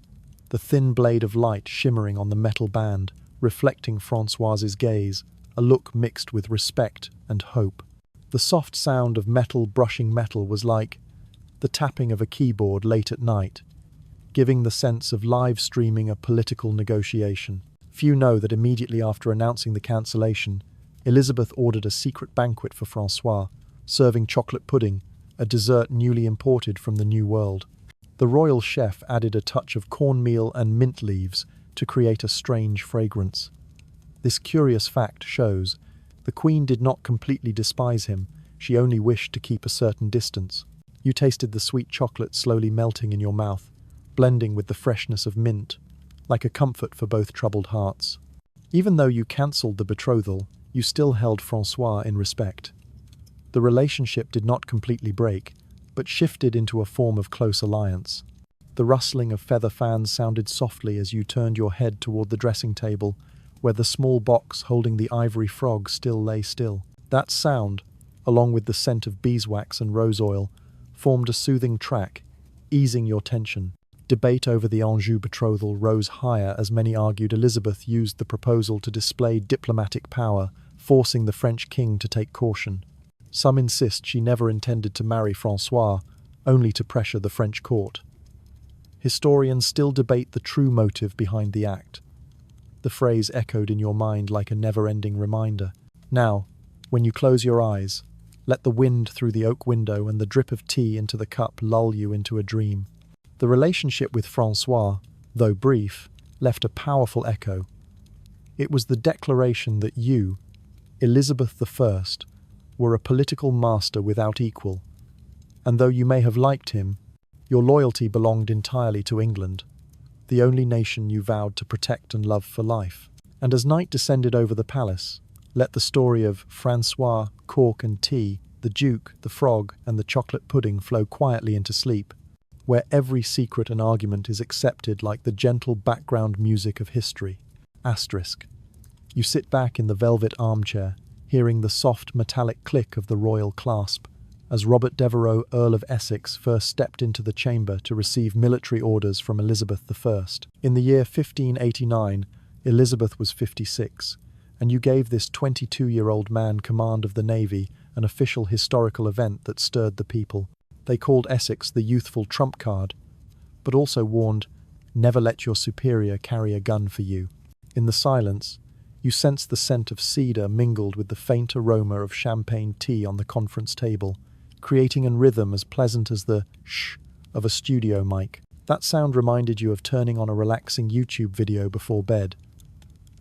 the thin blade of light shimmering on the metal band, reflecting Francoise's gaze, a look mixed with respect and hope. The soft sound of metal brushing metal was like the tapping of a keyboard late at night, giving the sense of live streaming a political negotiation. Few know that immediately after announcing the cancellation, Elizabeth ordered a secret banquet for Francois, serving chocolate pudding, a dessert newly imported from the New World. The royal chef added a touch of cornmeal and mint leaves to create a strange fragrance. This curious fact shows the Queen did not completely despise him, she only wished to keep a certain distance. You tasted the sweet chocolate slowly melting in your mouth, blending with the freshness of mint, like a comfort for both troubled hearts. Even though you cancelled the betrothal, you still held Francois in respect. The relationship did not completely break, but shifted into a form of close alliance. The rustling of feather fans sounded softly as you turned your head toward the dressing table, where the small box holding the ivory frog still lay still. That sound, along with the scent of beeswax and rose oil, formed a soothing track, easing your tension. Debate over the Anjou betrothal rose higher as many argued Elizabeth used the proposal to display diplomatic power, forcing the French king to take caution. Some insist she never intended to marry Francois, only to pressure the French court. Historians still debate the true motive behind the act. The phrase echoed in your mind like a never-ending reminder. Now, when you close your eyes, let the wind through the oak window and the drip of tea into the cup lull you into a dream. The relationship with Francois, though brief, left a powerful echo. It was the declaration that you, Elizabeth I, were a political master without equal, and though you may have liked him, your loyalty belonged entirely to England, the only nation you vowed to protect and love for life. And as night descended over the palace, let the story of Francois, cork and tea, the Duke, the frog, and the chocolate pudding flow quietly into sleep, where every secret and argument is accepted like the gentle background music of history. Asterisk. You sit back in the velvet armchair, hearing the soft metallic click of the royal clasp, as Robert Devereux, Earl of Essex, first stepped into the chamber to receive military orders from Elizabeth I. In the year 1589, Elizabeth was 56, and you gave this 22-year-old man command of the navy, an official historical event that stirred the people. They called Essex the youthful trump card, but also warned, never let your superior carry a gun for you. In the silence, you sensed the scent of cedar mingled with the faint aroma of champagne tea on the conference table, creating a rhythm as pleasant as the shh of a studio mic. That sound reminded you of turning on a relaxing YouTube video before bed.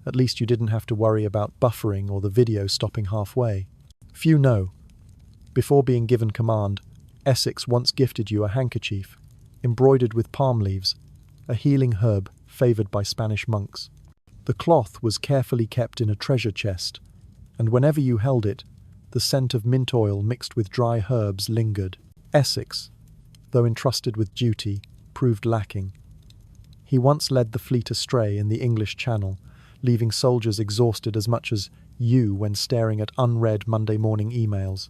At least you didn't have to worry about buffering or the video stopping halfway. Few know, before being given command, Essex once gifted you a handkerchief, embroidered with palm leaves, a healing herb favoured by Spanish monks. The cloth was carefully kept in a treasure chest, and whenever you held it, the scent of mint oil mixed with dry herbs lingered. Essex, though entrusted with duty, proved lacking. He once led the fleet astray in the English Channel, leaving soldiers exhausted as much as you when staring at unread Monday morning emails.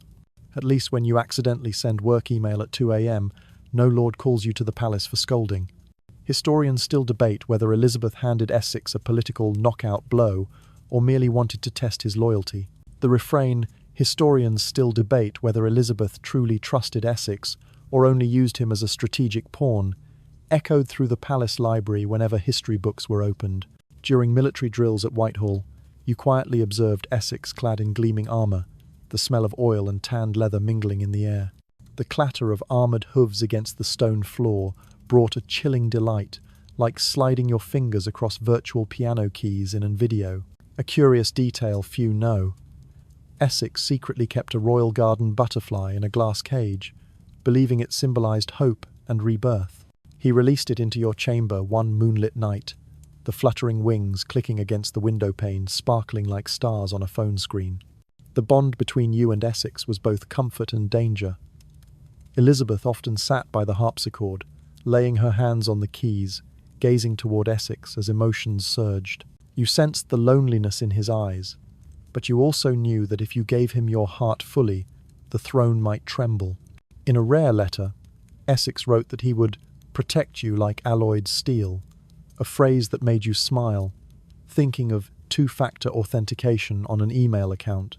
At least when you accidentally send work email at 2 a.m., no lord calls you to the palace for scolding. Historians still debate whether Elizabeth handed Essex a political knockout blow or merely wanted to test his loyalty. The refrain, historians still debate whether Elizabeth truly trusted Essex or only used him as a strategic pawn, echoed through the palace library whenever history books were opened. During military drills at Whitehall, you quietly observed Essex clad in gleaming armour, the smell of oil and tanned leather mingling in the air. The clatter of armoured hooves against the stone floor brought a chilling delight, like sliding your fingers across virtual piano keys in a video. A curious detail few know. Essex secretly kept a royal garden butterfly in a glass cage, believing it symbolised hope and rebirth. He released it into your chamber one moonlit night, the fluttering wings clicking against the window pane, sparkling like stars on a phone screen. The bond between you and Essex was both comfort and danger. Elizabeth often sat by the harpsichord, laying her hands on the keys, gazing toward Essex as emotions surged. You sensed the loneliness in his eyes, but you also knew that if you gave him your heart fully, the throne might tremble. In a rare letter, Essex wrote that he would protect you like alloyed steel, a phrase that made you smile, thinking of two-factor authentication on an email account.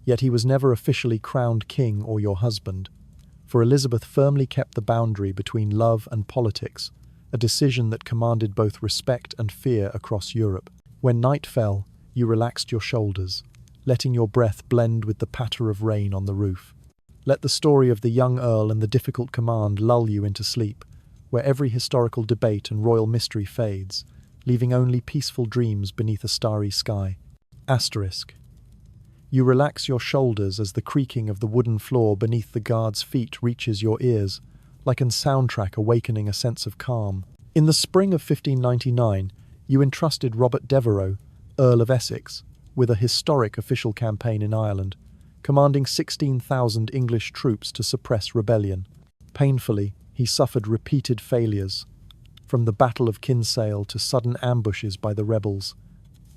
Yet he was never officially crowned king or your husband, for Elizabeth firmly kept the boundary between love and politics, a decision that commanded both respect and fear across Europe. When night fell, you relaxed your shoulders, letting your breath blend with the patter of rain on the roof. Let the story of the young Earl and the difficult command lull you into sleep, where every historical debate and royal mystery fades, leaving only peaceful dreams beneath a starry sky. Asterisk. You relax your shoulders as the creaking of the wooden floor beneath the guard's feet reaches your ears, like a soundtrack awakening a sense of calm. In the spring of 1599, you entrusted Robert Devereux, Earl of Essex, with a historic official campaign in Ireland, commanding 16,000 English troops to suppress rebellion. Painfully, he suffered repeated failures, from the Battle of Kinsale to sudden ambushes by the rebels,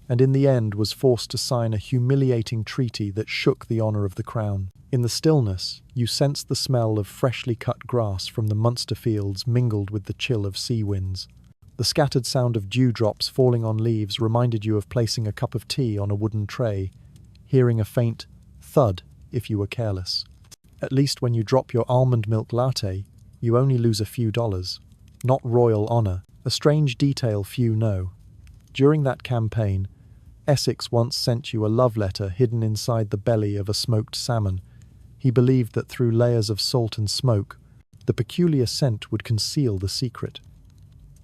and in the end was forced to sign a humiliating treaty that shook the honour of the crown. In the stillness, you sensed the smell of freshly cut grass from the Munster fields mingled with the chill of sea winds. The scattered sound of dewdrops falling on leaves reminded you of placing a cup of tea on a wooden tray, hearing a faint thud if you were careless. At least when you drop your almond milk latte, you only lose a few dollars, not royal honour, a strange detail few know. During that campaign, Essex once sent you a love letter hidden inside the belly of a smoked salmon. He believed that through layers of salt and smoke, the peculiar scent would conceal the secret.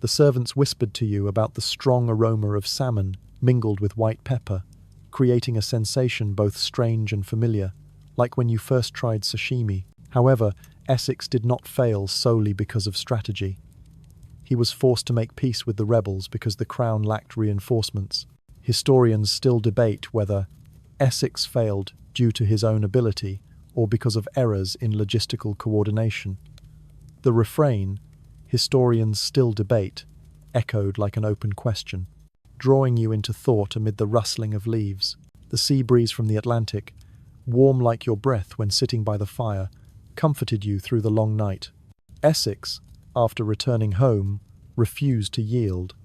The servants whispered to you about the strong aroma of salmon mingled with white pepper, creating a sensation both strange and familiar, like when you first tried sashimi. However, Essex did not fail solely because of strategy. He was forced to make peace with the rebels because the crown lacked reinforcements. Historians still debate whether Essex failed due to his own ability or because of errors in logistical coordination. The refrain, "Historians still debate," echoed like an open question, drawing you into thought amid the rustling of leaves. The sea breeze from the Atlantic, warm like your breath when sitting by the fire, comforted you through the long night. Essex, after returning home, refused to yield.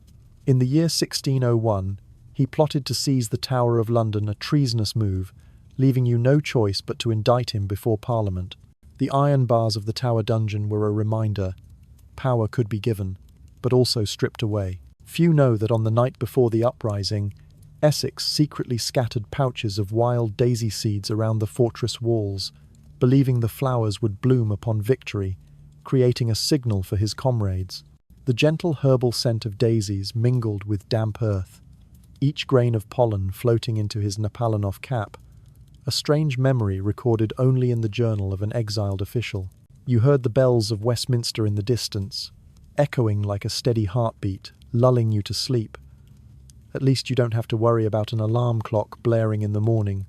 In the year 1601, he plotted to seize the Tower of London, a treasonous move, leaving you no choice but to indict him before Parliament. The iron bars of the Tower dungeon were a reminder: power could be given, but also stripped away. Few know that on the night before the uprising, Essex secretly scattered pouches of wild daisy seeds around the fortress walls, believing the flowers would bloom upon victory, creating a signal for his comrades. The gentle herbal scent of daisies mingled with damp earth, each grain of pollen floating into his Napoleonov cap, a strange memory recorded only in the journal of an exiled official. You heard the bells of Westminster in the distance, echoing like a steady heartbeat, lulling you to sleep. At least you don't have to worry about an alarm clock blaring in the morning.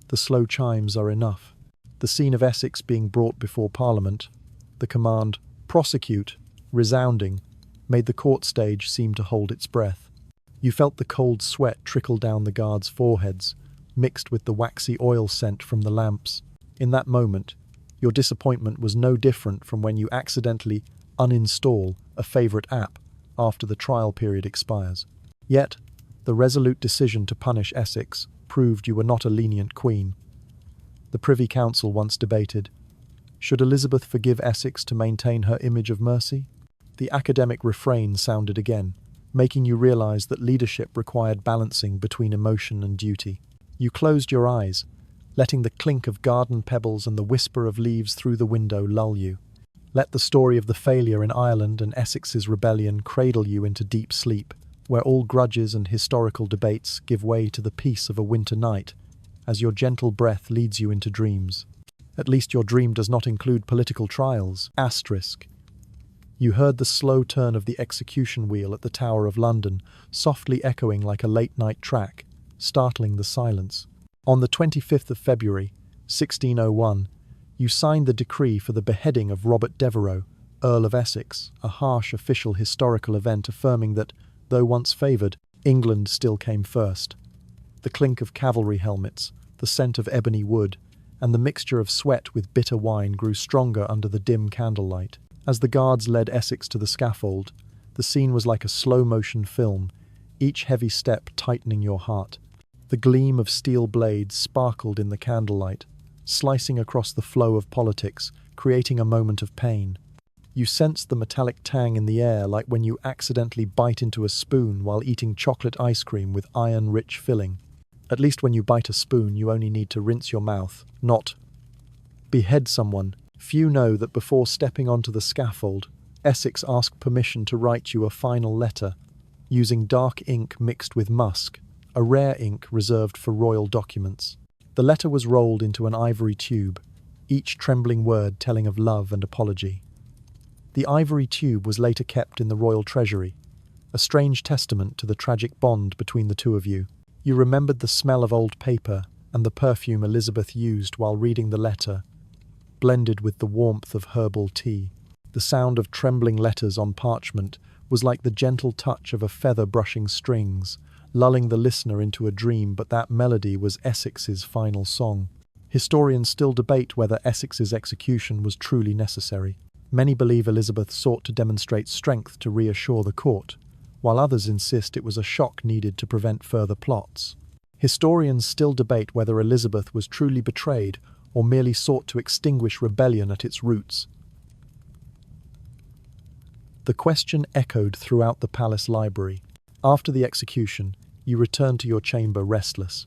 The slow chimes are enough. The scene of Essex being brought before Parliament, the command, "prosecute," resounding, made the court stage seem to hold its breath. You felt the cold sweat trickle down the guards' foreheads, mixed with the waxy oil scent from the lamps. In that moment, your disappointment was no different from when you accidentally uninstall a favourite app after the trial period expires. Yet, the resolute decision to punish Essex proved you were not a lenient queen. The Privy Council once debated, should Elizabeth forgive Essex to maintain her image of mercy? The academic refrain sounded again, making you realise that leadership required balancing between emotion and duty. You closed your eyes, letting the clink of garden pebbles and the whisper of leaves through the window lull you. Let the story of the failure in Ireland and Essex's rebellion cradle you into deep sleep, where all grudges and historical debates give way to the peace of a winter night, as your gentle breath leads you into dreams. At least your dream does not include political trials. Asterisk. You heard the slow turn of the execution wheel at the Tower of London, softly echoing like a late-night track, startling the silence. On the 25th of February, 1601, you signed the decree for the beheading of Robert Devereux, Earl of Essex, a harsh official historical event affirming that, though once favoured, England still came first. The clink of cavalry helmets, the scent of ebony wood, and the mixture of sweat with bitter wine grew stronger under the dim candlelight. As the guards led Essex to the scaffold, the scene was like a slow-motion film, each heavy step tightening your heart. The gleam of steel blades sparkled in the candlelight, slicing across the flow of politics, creating a moment of pain. You sensed the metallic tang in the air, like when you accidentally bite into a spoon while eating chocolate ice cream with iron-rich filling. At least when you bite a spoon, you only need to rinse your mouth, not behead someone. Few know that before stepping onto the scaffold, Essex asked permission to write you a final letter, using dark ink mixed with musk, a rare ink reserved for royal documents. The letter was rolled into an ivory tube, each trembling word telling of love and apology. The ivory tube was later kept in the royal treasury, a strange testament to the tragic bond between the two of you. You remembered the smell of old paper and the perfume Elizabeth used while reading the letter, blended with the warmth of herbal tea. The sound of trembling letters on parchment was like the gentle touch of a feather brushing strings, lulling the listener into a dream, but that melody was Essex's final song. Historians still debate whether Essex's execution was truly necessary. Many believe Elizabeth sought to demonstrate strength to reassure the court, while others insist it was a shock needed to prevent further plots. Historians still debate whether Elizabeth was truly betrayed or merely sought to extinguish rebellion at its roots. The question echoed throughout the palace library. After the execution, you returned to your chamber restless.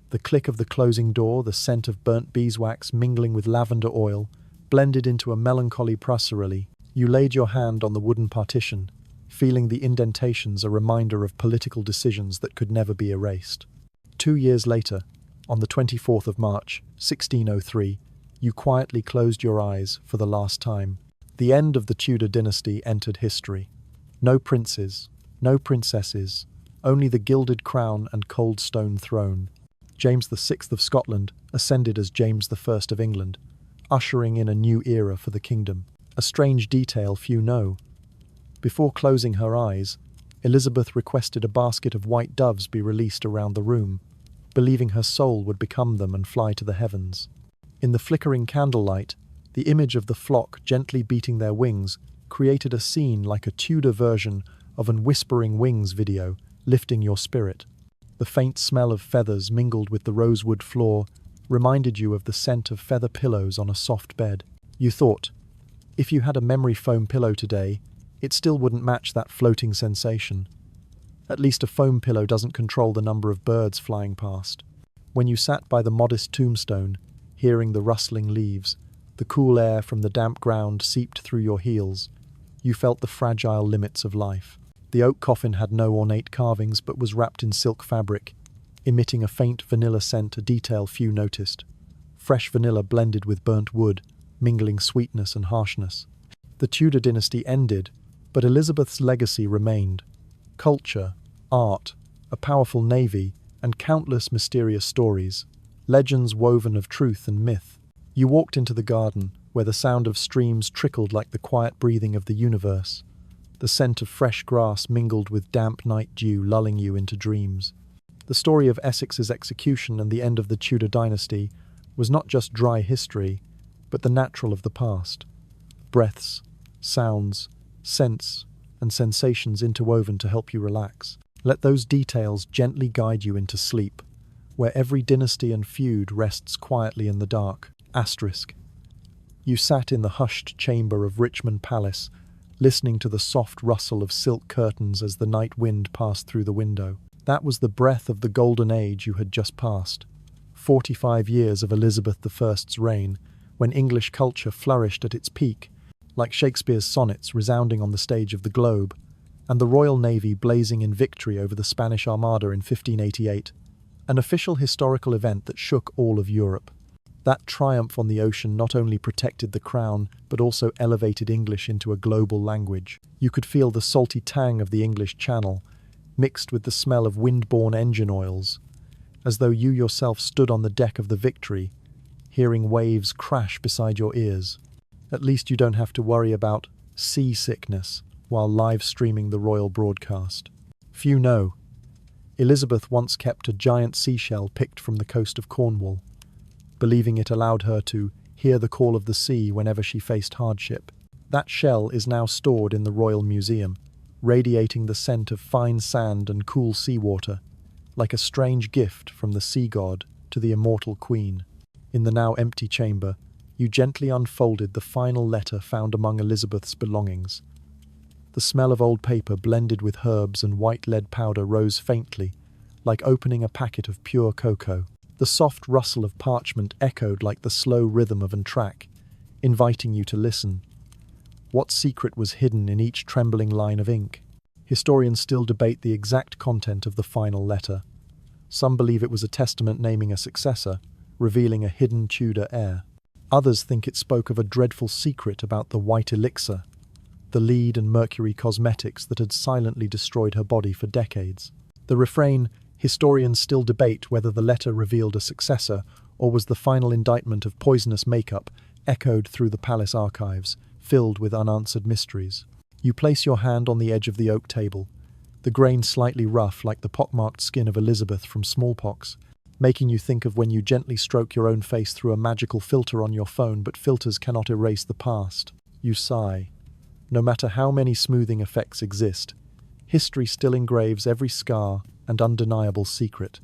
The click of the closing door, the scent of burnt beeswax mingling with lavender oil, blended into a melancholy passerelle. You laid your hand on the wooden partition, feeling the indentations a reminder of political decisions that could never be erased. 2 years later, on the 24th of March, 1603, you quietly closed your eyes for the last time. The end of the Tudor dynasty entered history. No princes, no princesses, only the gilded crown and cold stone throne. James VI of Scotland ascended as James I of England, ushering in a new era for the kingdom. A strange detail few know. Before closing her eyes, Elizabeth requested a basket of white doves be released around the room, believing her soul would become them and fly to the heavens. In the flickering candlelight, the image of the flock gently beating their wings created a scene like a Tudor version of an Whispering Wings video, lifting your spirit. The faint smell of feathers mingled with the rosewood floor reminded you of the scent of feather pillows on a soft bed. You thought, if you had a memory foam pillow today, it still wouldn't match that floating sensation. At least a foam pillow doesn't control the number of birds flying past. When you sat by the modest tombstone, hearing the rustling leaves, the cool air from the damp ground seeped through your heels, you felt the fragile limits of life. The oak coffin had no ornate carvings but was wrapped in silk fabric, emitting a faint vanilla scent, a detail few noticed. Fresh vanilla blended with burnt wood, mingling sweetness and harshness. The Tudor dynasty ended, but Elizabeth's legacy remained. Culture, art, a powerful navy, and countless mysterious stories, legends woven of truth and myth. You walked into the garden, where the sound of streams trickled like the quiet breathing of the universe. The scent of fresh grass mingled with damp night dew, lulling you into dreams. The story of Essex's execution and the end of the Tudor dynasty was not just dry history, but the natural of the past. Breaths, sounds, scents, and sensations interwoven to help you relax. Let those details gently guide you into sleep, where every dynasty and feud rests quietly in the dark. Asterisk. You sat in the hushed chamber of Richmond Palace, listening to the soft rustle of silk curtains as the night wind passed through the window. That was the breath of the golden age you had just passed. 45 years of Elizabeth I's reign, when English culture flourished at its peak, like Shakespeare's sonnets resounding on the stage of the Globe, and the Royal Navy blazing in victory over the Spanish Armada in 1588, an official historical event that shook all of Europe. That triumph on the ocean not only protected the crown, but also elevated English into a global language. You could feel the salty tang of the English Channel, mixed with the smell of wind-borne engine oils, as though you yourself stood on the deck of the Victory, hearing waves crash beside your ears. At least you don't have to worry about seasickness while live streaming the royal broadcast. Few know, Elizabeth once kept a giant seashell picked from the coast of Cornwall, believing it allowed her to hear the call of the sea whenever she faced hardship. That shell is now stored in the Royal Museum, radiating the scent of fine sand and cool seawater, like a strange gift from the sea god to the immortal queen. In the now empty chamber, You gently unfolded the final letter found among Elizabeth's belongings. The smell of old paper blended with herbs and white lead powder rose faintly, like opening a packet of pure cocoa. The soft rustle of parchment echoed like the slow rhythm of an track, inviting you to listen. What secret was hidden in each trembling line of ink? Historians still debate the exact content of the final letter. Some believe it was a testament naming a successor, revealing a hidden Tudor heir. Others think it spoke of a dreadful secret about the white elixir, the lead and mercury cosmetics that had silently destroyed her body for decades. The refrain, "Historians still debate whether the letter revealed a successor or was the final indictment of poisonous makeup," echoed through the palace archives, filled with unanswered mysteries. You place your hand on the edge of the oak table, the grain slightly rough like the pockmarked skin of Elizabeth from smallpox, making you think of when you gently stroke your own face through a magical filter on your phone, but filters cannot erase the past. You sigh. No matter how many smoothing effects exist, history still engraves every scar and undeniable secret.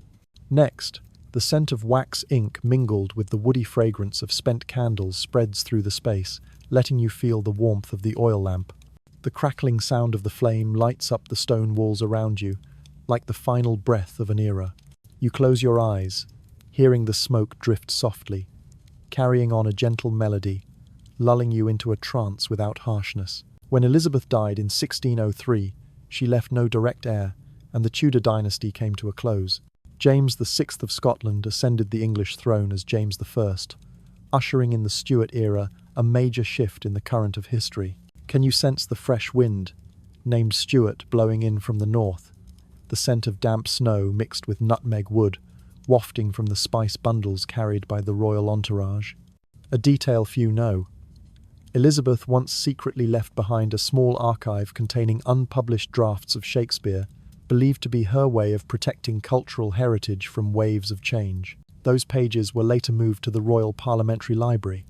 Next, the scent of wax ink mingled with the woody fragrance of spent candles spreads through the space, letting you feel the warmth of the oil lamp. The crackling sound of the flame lights up the stone walls around you, like the final breath of an era. You close your eyes, hearing the smoke drift softly, carrying on a gentle melody, lulling you into a trance without harshness. When Elizabeth died in 1603, she left no direct heir, and the Tudor dynasty came to a close. James VI of Scotland ascended the English throne as James I, ushering in the Stuart era, a major shift in the current of history. Can you sense the fresh wind, named Stuart, blowing in from the north? The scent of damp snow mixed with nutmeg wood, wafting from the spice bundles carried by the royal entourage. A detail few know. Elizabeth once secretly left behind a small archive containing unpublished drafts of Shakespeare, believed to be her way of protecting cultural heritage from waves of change. Those pages were later moved to the Royal Parliamentary Library,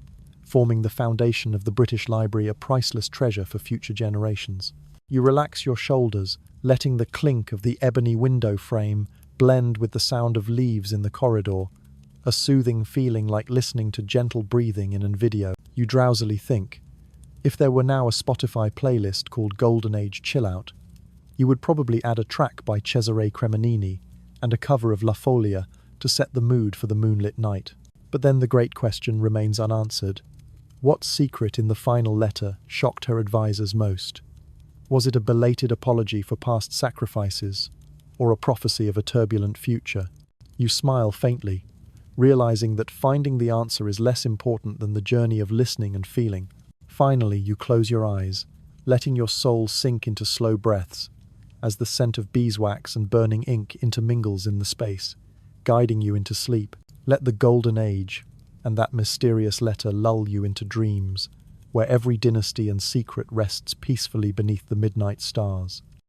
forming the foundation of the British Library, a priceless treasure for future generations. You relax your shoulders, letting the clink of the ebony window frame blend with the sound of leaves in the corridor, a soothing feeling like listening to gentle breathing in a video. You drowsily think, if there were now a Spotify playlist called Golden Age Chill Out, you would probably add a track by Cesare Cremonini and a cover of La Folia to set the mood for the moonlit night. But then the great question remains unanswered. What secret in the final letter shocked her advisors most? Was it a belated apology for past sacrifices, or a prophecy of a turbulent future? You smile faintly, realizing that finding the answer is less important than the journey of listening and feeling. Finally, you close your eyes, letting your soul sink into slow breaths, as the scent of beeswax and burning ink intermingles in the space, guiding you into sleep. Let the golden age and that mysterious letter lull you into dreams, where every dynasty and secret rests peacefully beneath the midnight stars.